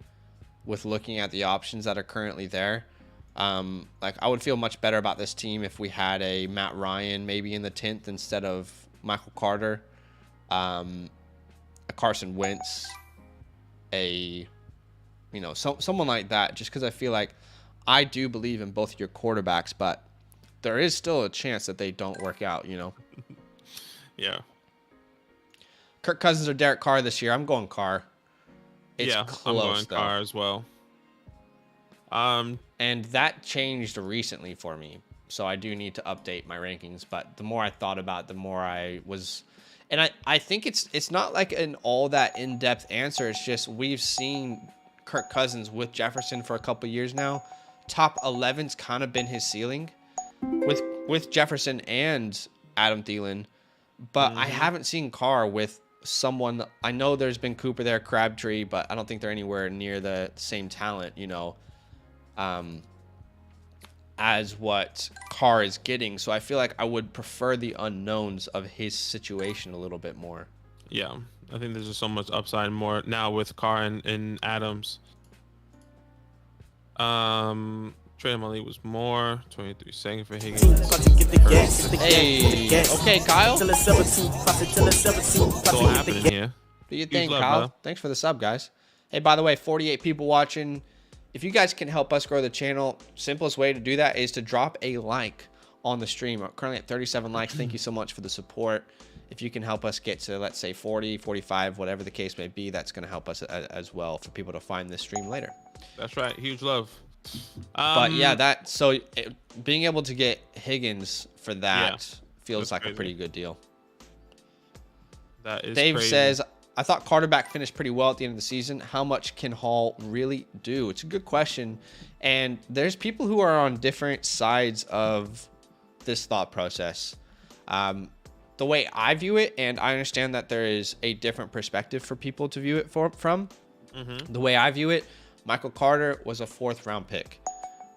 with looking at the options that are currently there. Like I would feel much better about this team if we had a Matt Ryan maybe in the 10th instead of Michael Carter, a Carson Wentz, someone like that, just because I feel like I do believe in both your quarterbacks, but there is still a chance that they don't work out, Yeah. Kirk Cousins or Derek Carr this year. I'm going Carr. It's close, I'm going though. Carr as well. And that changed recently for me, so I do need to update my rankings. But the more I thought about it, the more I was, and I think it's not like an all that in-depth answer. It's just we've seen Kirk Cousins with Jefferson for a couple years now. Top 11's kind of been his ceiling with Jefferson and Adam Thielen, but I haven't seen Carr with someone. I know there's been Cooper there, Crabtree, but I don't think they're anywhere near the same talent, as what Carr is getting. So I feel like I would prefer the unknowns of his situation a little bit more. Yeah, I think there's just so much upside more now with Carr and Adams. Trade Malik was more 23 seconds for Higgins. Hey, okay, Kyle. What's all happening here? Do you Huge think, love, Kyle? bro. Thanks for the sub, guys. Hey, by the way, 48 people watching. If you guys can help us grow the channel, simplest way to do that is to drop a like on the stream. We're currently at 37 likes. Thank you so much for the support. If you can help us get to, let's say, 40, 45, whatever the case may be, that's going to help us as well for people to find this stream later. That's right. Huge love. But yeah, being able to get Higgins for that feels like crazy. a pretty good deal. That is Dave crazy. says, I thought quarterback finished pretty well at the end of the season. How much can Hall really do? It's a good question. And there's people who are on different sides of this thought process. The way I view it, and I understand that there is a different perspective for people to view it from. The way I view it, Michael Carter was a 4th round pick.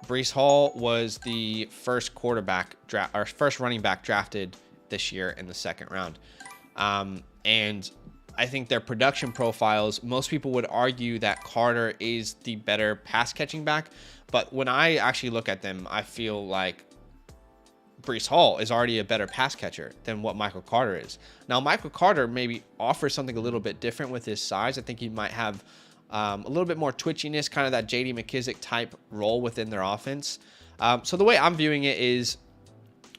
Breece Hall was the first first running back drafted this year in the 2nd round. And I think their production profiles, most people would argue that Carter is the better pass catching back. But when I actually look at them, I feel like Breece Hall is already a better pass catcher than what Michael Carter is. Now, Michael Carter maybe offers something a little bit different with his size. I think he might have a little bit more twitchiness, kind of that J.D. McKissic type role within their offense. So the way I'm viewing it is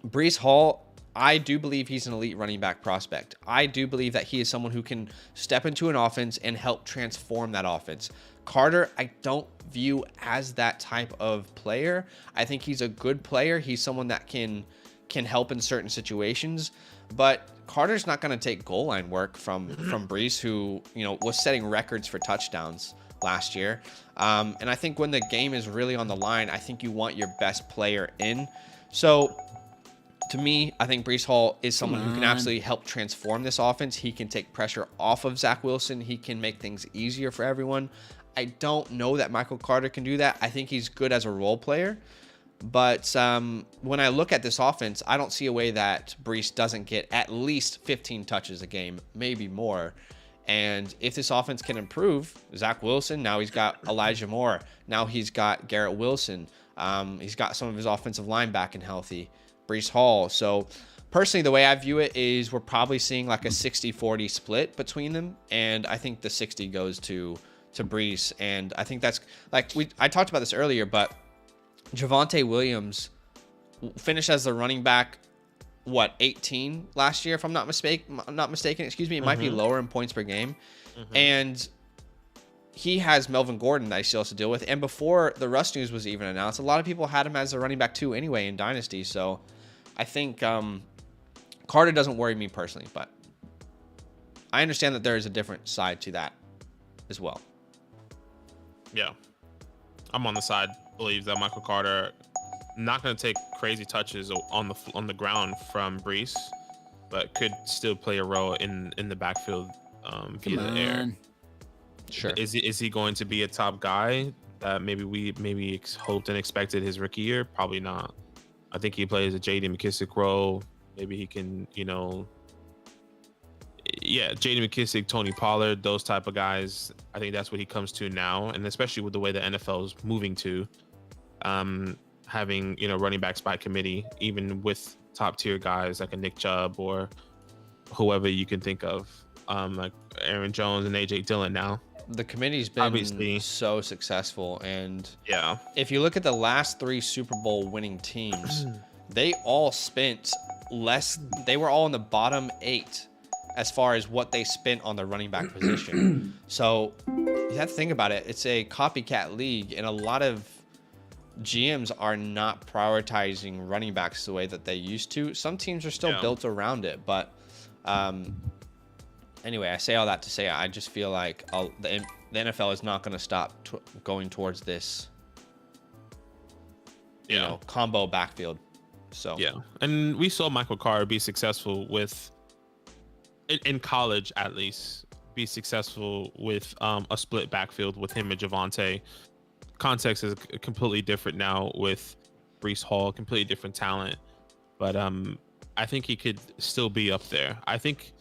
Breece Hall, I do believe he's an elite running back prospect. I do believe that he is someone who can step into an offense and help transform that offense. Carter, I don't view as that type of player. I think he's a good player. He's someone that can help in certain situations, but Carter's not going to take goal line work from Breece, who, was setting records for touchdowns last year. And I think when the game is really on the line, I think you want your best player in. So to me, I think Breece Hall is someone who can absolutely help transform this offense. He can take pressure off of Zach Wilson. He can make things easier for everyone. I don't know that Michael Carter can do that. I think he's good as a role player. But when I look at this offense, I don't see a way that Breece doesn't get at least 15 touches a game, maybe more. And if this offense can improve, Zach Wilson, now he's got Elijah Moore. Now he's got Garrett Wilson. He's got some of his offensive line back and healthy. Breece Hall. So personally, the way I view it is we're probably seeing like a 60-40 split between them. And I think the 60 goes to Breece. And I think that's like I talked about this earlier, but Javonte Williams finished as the running back, 18 last year, if I'm not mistaken. It might be lower in points per game. And he has Melvin Gordon that he still has to deal with. And before the Russ news was even announced, a lot of people had him as a running back 2 anyway in Dynasty. So I think Carter doesn't worry me personally, but I understand that there is a different side to that as well. Yeah, I'm on the side believes that Michael Carter not going to take crazy touches on the ground from Breece, but could still play a role in the backfield via the air. Sure. Is he going to be a top guy that maybe we hoped and expected his rookie year? Probably not. I think he plays a J.D. McKissic role. Maybe he can, J.D. McKissic, Tony Pollard, those type of guys. I think that's what he comes to now, and especially with the way the NFL is moving to, having running backs by committee, even with top tier guys like a Nick Chubb or whoever you can think of, like Aaron Jones and AJ Dillon now. The committee's been Obviously so successful, and yeah, if you look at the last 3 Super Bowl winning teams, they all spent less. They were all in the bottom 8 as far as what they spent on the running back position. So you have to think about it. It's a copycat league, and a lot of GMs are not prioritizing running backs the way that they used to. Some teams are still built around it, but anyway, I say all that to say I just feel like the NFL is not going to stop going towards this, you know, combo backfield. So yeah, and we saw Michael Carter be successful with, in college at least, be successful with a split backfield with him and Javonte. Context is completely different now with Breece Hall, completely different talent, but I think he could still be up there. I think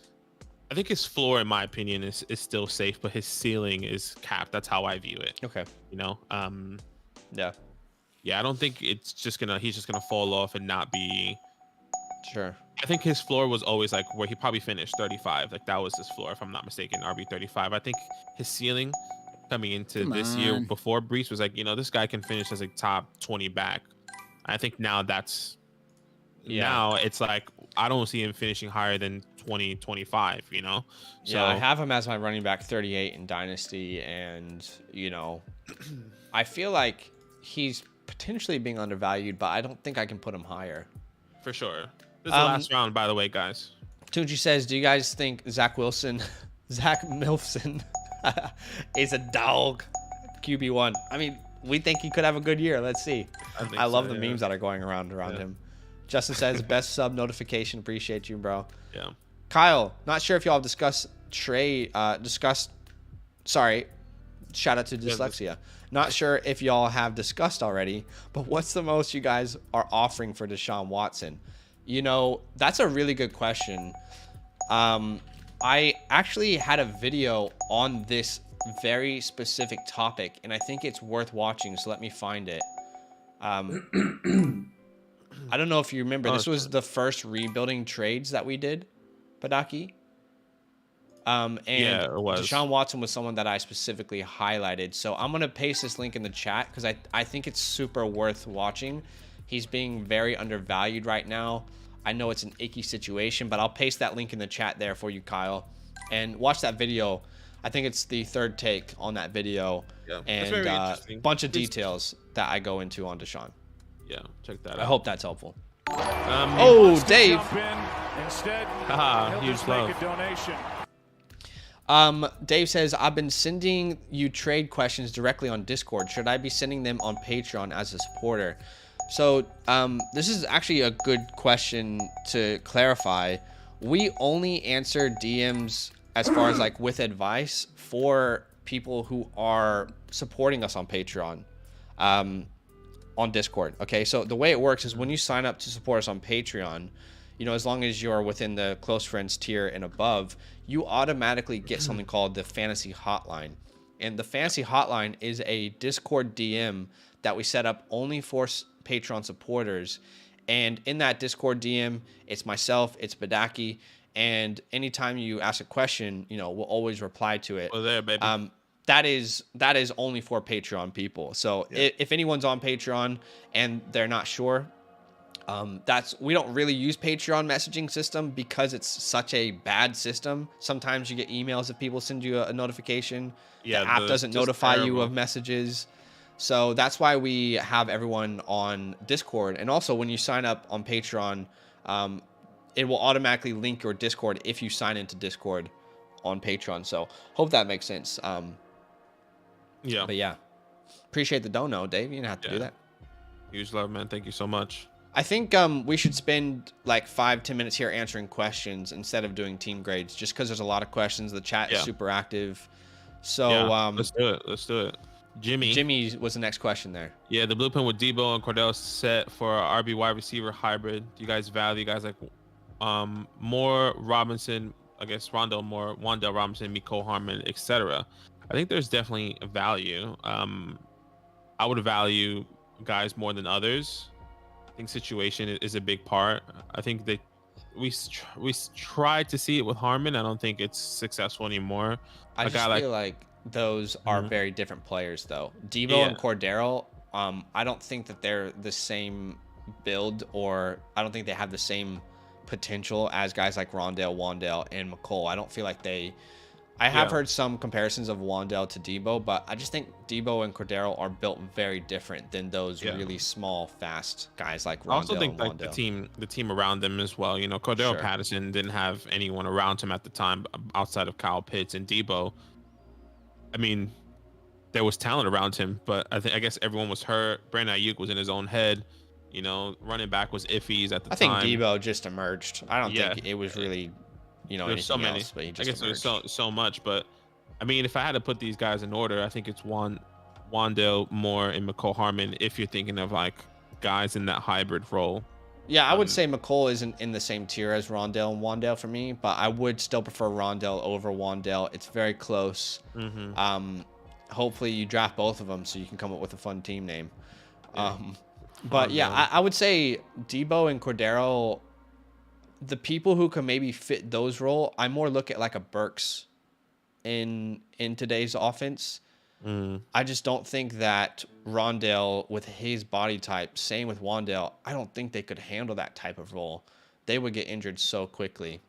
his floor, in my opinion, is still safe, but his ceiling is capped. That's how I view it. Okay. You know, yeah, I don't think he's just gonna fall off and not be. Sure. I think his floor was always like where he probably finished 35. Like that was his floor, if I'm not mistaken, RB 35. I think his ceiling coming into this year before Breece was like, you know, this guy can finish as a top 20 back. I think now now it's like I don't see him finishing higher than 20, 25, you know? So yeah, I have him as my running back 38 in Dynasty, and, you know, I feel like he's potentially being undervalued, but I don't think I can put him higher. For sure. This is the last round, by the way, guys. Tunji says, do you guys think Zach Milfson is a dog QB1? I mean, we think he could have a good year. Let's see. I love the memes that are going around him. Justin says, best sub notification. Appreciate you, bro. Yeah. Kyle, not sure if y'all have sorry, shout out to dyslexia. Not sure if y'all have discussed already, but what's the most you guys are offering for Deshaun Watson? You know, that's a really good question. I actually had a video on this very specific topic, and I think it's worth watching, so let me find it. I don't know if you remember. This was the first rebuilding trades that we did, Padaki. And yeah, it was. Deshaun Watson was someone that I specifically highlighted. So I'm going to paste this link in the chat because I think it's super worth watching. He's being very undervalued right now. I know it's an icky situation, but I'll paste that link in the chat there for you, Kyle. And watch that video. I think it's the third take on that video. Yeah, and a bunch of details that I go into on Deshaun. Yeah, check that out. I hope that's helpful. Instead, Dave. huge love. Dave says, I've been sending you trade questions directly on Discord. Should I be sending them on Patreon as a supporter? So this is actually a good question to clarify. We only answer DMs as far as like with advice for people who are supporting us on Patreon. On Discord. Okay, so the way it works is when you sign up to support us on Patreon, you know, as long as you're within the close friends tier and above, you automatically get something called the Fantasy Hotline. And the Fantasy Hotline is a Discord DM that we set up only for Patreon supporters. And in that Discord DM, it's myself, it's Badaki, and anytime you ask a question, you know, we'll always reply to it. Well, there, baby. That is only for Patreon people. So if anyone's on Patreon and they're not sure, we don't really use Patreon messaging system because it's such a bad system. Sometimes you get emails if people send you a notification. Yeah, the app doesn't notify you of messages. So that's why we have everyone on Discord. And also when you sign up on Patreon, it will automatically link your Discord if you sign into Discord on Patreon. So hope that makes sense. Yeah. But yeah, appreciate the dono, Dave. You didn't have to do that. Huge love, man. Thank you so much. I think we should spend like 5-10 minutes here answering questions instead of doing team grades, just because there's a lot of questions. The chat is super active. So let's do it. Jimmy was the next question there. Yeah, the blueprint with Debo and Cordell set for our RB wide receiver hybrid. Do you guys like more Robinson? I guess Wandale Robinson, Mecole Hardman, etc. I think there's definitely value. I would value guys more than others. I think situation is a big part. I think that we tried to see it with Harmon. I don't think it's successful anymore. I feel like those are very different players, though. Debo and Cordero, I don't think that they're the same build, or I don't think they have the same potential as guys like Rondale, Wandale, and McColl. I don't feel like they. I have heard some comparisons of Wandale to Debo, but I just think Debo and Cordero are built very different than those really small, fast guys like Rondale. I also think like the team around them as well. You know, Cordero Patterson didn't have anyone around him at the time outside of Kyle Pitts, and Debo. I mean, there was talent around him, but I guess everyone was hurt. Brandon Ayuk was in his own head. You know, running back was iffy at the time. I think Debo just emerged. I don't think it was really. There's so many. Else, but he just I guess there's so much, but I mean, if I had to put these guys in order, I think it's Wandale, Moore, and McCole Harmon. If you're thinking of like guys in that hybrid role, yeah, I would say McCole isn't in the same tier as Rondale and Wandale for me, but I would still prefer Rondale over Wandale. It's very close. Hopefully, you draft both of them so you can come up with a fun team name. But yeah, I would say Debo and Cordero. The people who can maybe fit those role, I more look at like a Burks in today's offense. I just don't think that Rondale with his body type, same with Wandale, I don't think they could handle that type of role. They would get injured so quickly.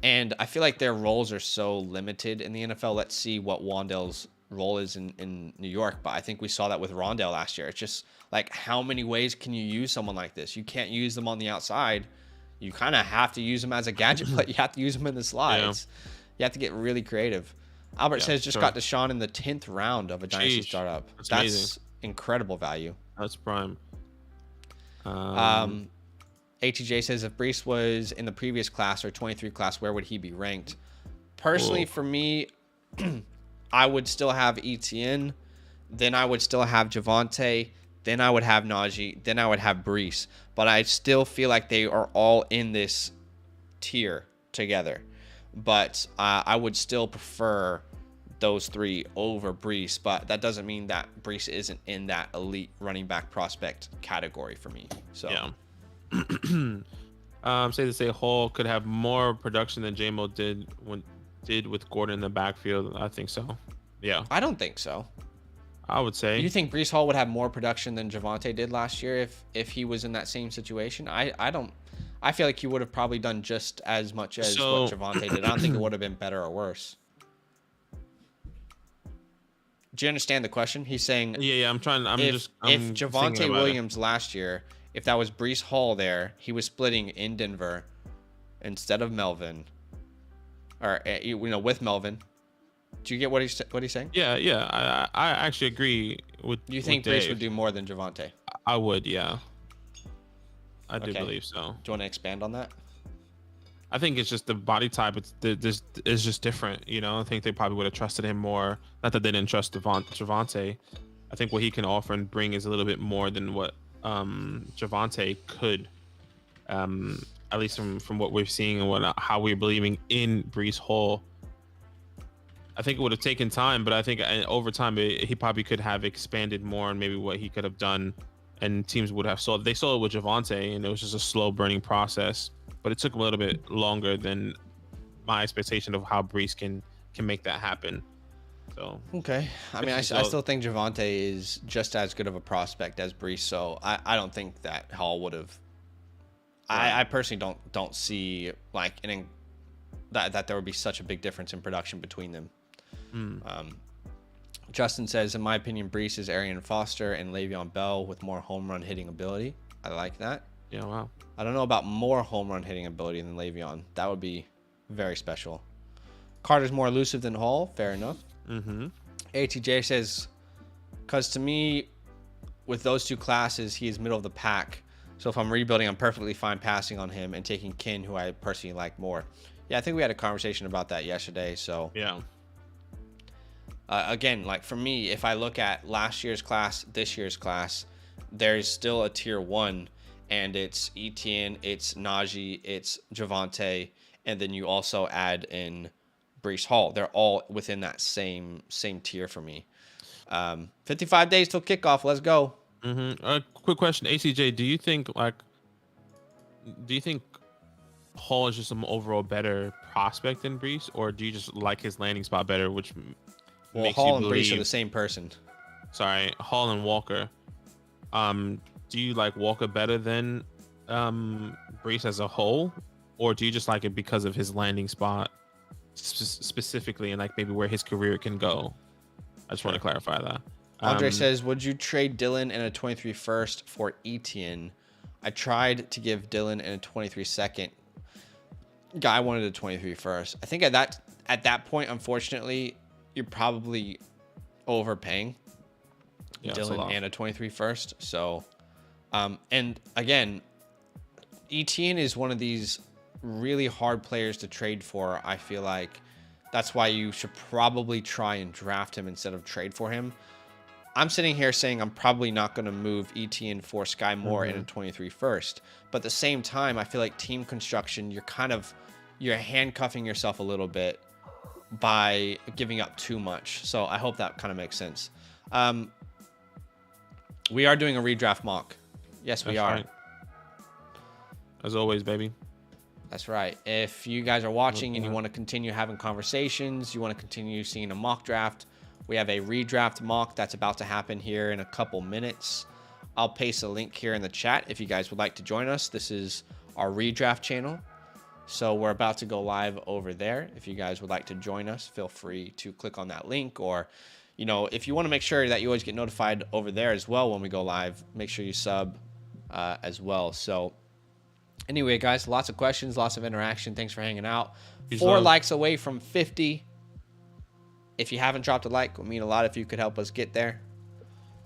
And I feel like their roles are so limited in the NFL. Let's see what Wandale's role is in New York. But I think we saw that with Rondale last year. It's just like, how many ways can you use someone like this? You can't use them on the outside. You kind of have to use them as a gadget, but you have to use them in the slides. Yeah. You have to get really creative. Albert says just got Deshaun in the 10th round of a Dynasty startup. That's incredible value. That's prime. ATJ says if Brees was in the previous class or 23 class, where would he be ranked? Personally, for me, I would still have Etienne. Then I would still have Javonte. Then I would have Najee. Then I would have Brees. But I still feel like they are all in this tier together. But I would still prefer those three over Brees. But that doesn't mean that Brees isn't in that elite running back prospect category for me. So say Hall could have more production than J-Mo did with Gordon in the backfield. I think so. Yeah. I don't think so. I would say. You think Brees Hall would have more production than Javonte did last year if he was in that same situation? I don't. I feel like he would have probably done just as much as what Javonte did. I don't think it would have been better or worse. Do you understand the question? He's saying. Yeah. I'm trying. If Javonte Williams last year, if that was Brees Hall there, he was splitting in Denver instead of Melvin, or with Melvin. Do you get what he's saying? Yeah. I actually agree with. You think Brees would do more than Javonte? I would, yeah. I do believe so. Do you want to expand on that? I think it's just the body type. It's just different. I think they probably would have trusted him more. Not that they didn't trust Javonte. I think what he can offer and bring is a little bit more than what Javonte could. At least from what we're seeing and how we're believing in Brees Hall. I think it would have taken time, but I think over time he probably could have expanded more on maybe what he could have done, and teams would have saw. They saw it with Javonte, and it was just a slow burning process. But it took a little bit longer than my expectation of how Brees can make that happen. So okay, I mean, I still think Javonte is just as good of a prospect as Brees, so I don't think that Hall would have. Right. I personally don't see like that there would be such a big difference in production between them. Justin says, in my opinion, Brees is Arian Foster and Le'Veon Bell with more home run hitting ability. I like that. Yeah, wow. I don't know about more home run hitting ability than Le'Veon. That would be very special. Carter's more elusive than Hall. Fair enough. ATJ says, because to me, with those two classes, he is middle of the pack. So if I'm rebuilding, I'm perfectly fine passing on him and taking Kin, who I personally like more. Yeah, I think we had a conversation about that yesterday. So yeah. Again, like for me, if I look at last year's class, this year's class, there's still a tier 1, and it's Etienne, it's Najee, it's Javonte, and then you also add in Brees Hall. They're all within that same tier for me. 55 days till kickoff. Let's go. Quick question, ACJ. Do you think Hall is just an overall better prospect than Brees, or do you just like his landing spot better, which makes Hall you believe... and Brees are the same person. Sorry, Hall and Walker. Do you like Walker better than Brees as a whole, or do you just like it because of his landing spot specifically, and like maybe where his career can go? I just want to clarify that. Andre says, would you trade Dylan and a 23 first for Etienne? I tried to give Dylan and a 23 second. Guy wanted a 23 first. I think at that point, unfortunately, you're probably overpaying Dylan and a 23 first. So, and again, Etienne is one of these really hard players to trade for. I feel like that's why you should probably try and draft him instead of trade for him. I'm sitting here saying I'm probably not going to move Etienne for Sky Moore in a 23 first. But at the same time, I feel like team construction, you're handcuffing yourself a little bit by giving up too much. So I hope that kind of makes sense. We are doing a redraft mock. Yes, we are. Right. As always, baby. That's right. If you guys are watching and you want to continue having conversations, you want to continue seeing a mock draft, we have a redraft mock that's about to happen here in a couple minutes. I'll paste a link here in the chat if you guys would like to join us. This is our redraft channel. So we're about to go live over there. If you guys would like to join us, feel free to click on that link, or, you know, if you want to make sure that you always get notified over there as well when we go live, make sure you sub as well. So anyway, guys, lots of questions, lots of interaction. Thanks for hanging out. 4 likes away from 50. If you haven't dropped a like, it would mean a lot if you could help us get there.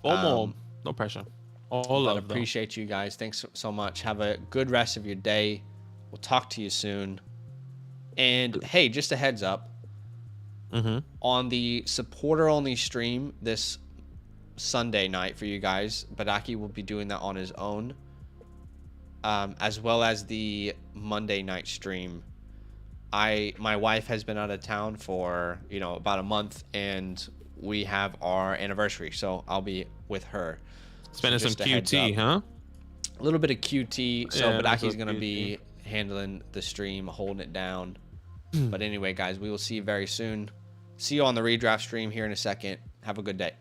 No pressure. All love, appreciate you guys. Thanks so much. Have a good rest of your day. We'll talk to you soon. And hey, just a heads up. On the supporter-only stream this Sunday night for you guys, Badaki will be doing that on his own, as well as the Monday night stream. My wife has been out of town for, about a month, and we have our anniversary, so I'll be with her. Spending some QT, huh? A little bit of QT. So Badaki's going to be handling the stream, holding it down. But anyway, guys, we will see you very soon. See you on the redraft stream here in a second. Have a good day.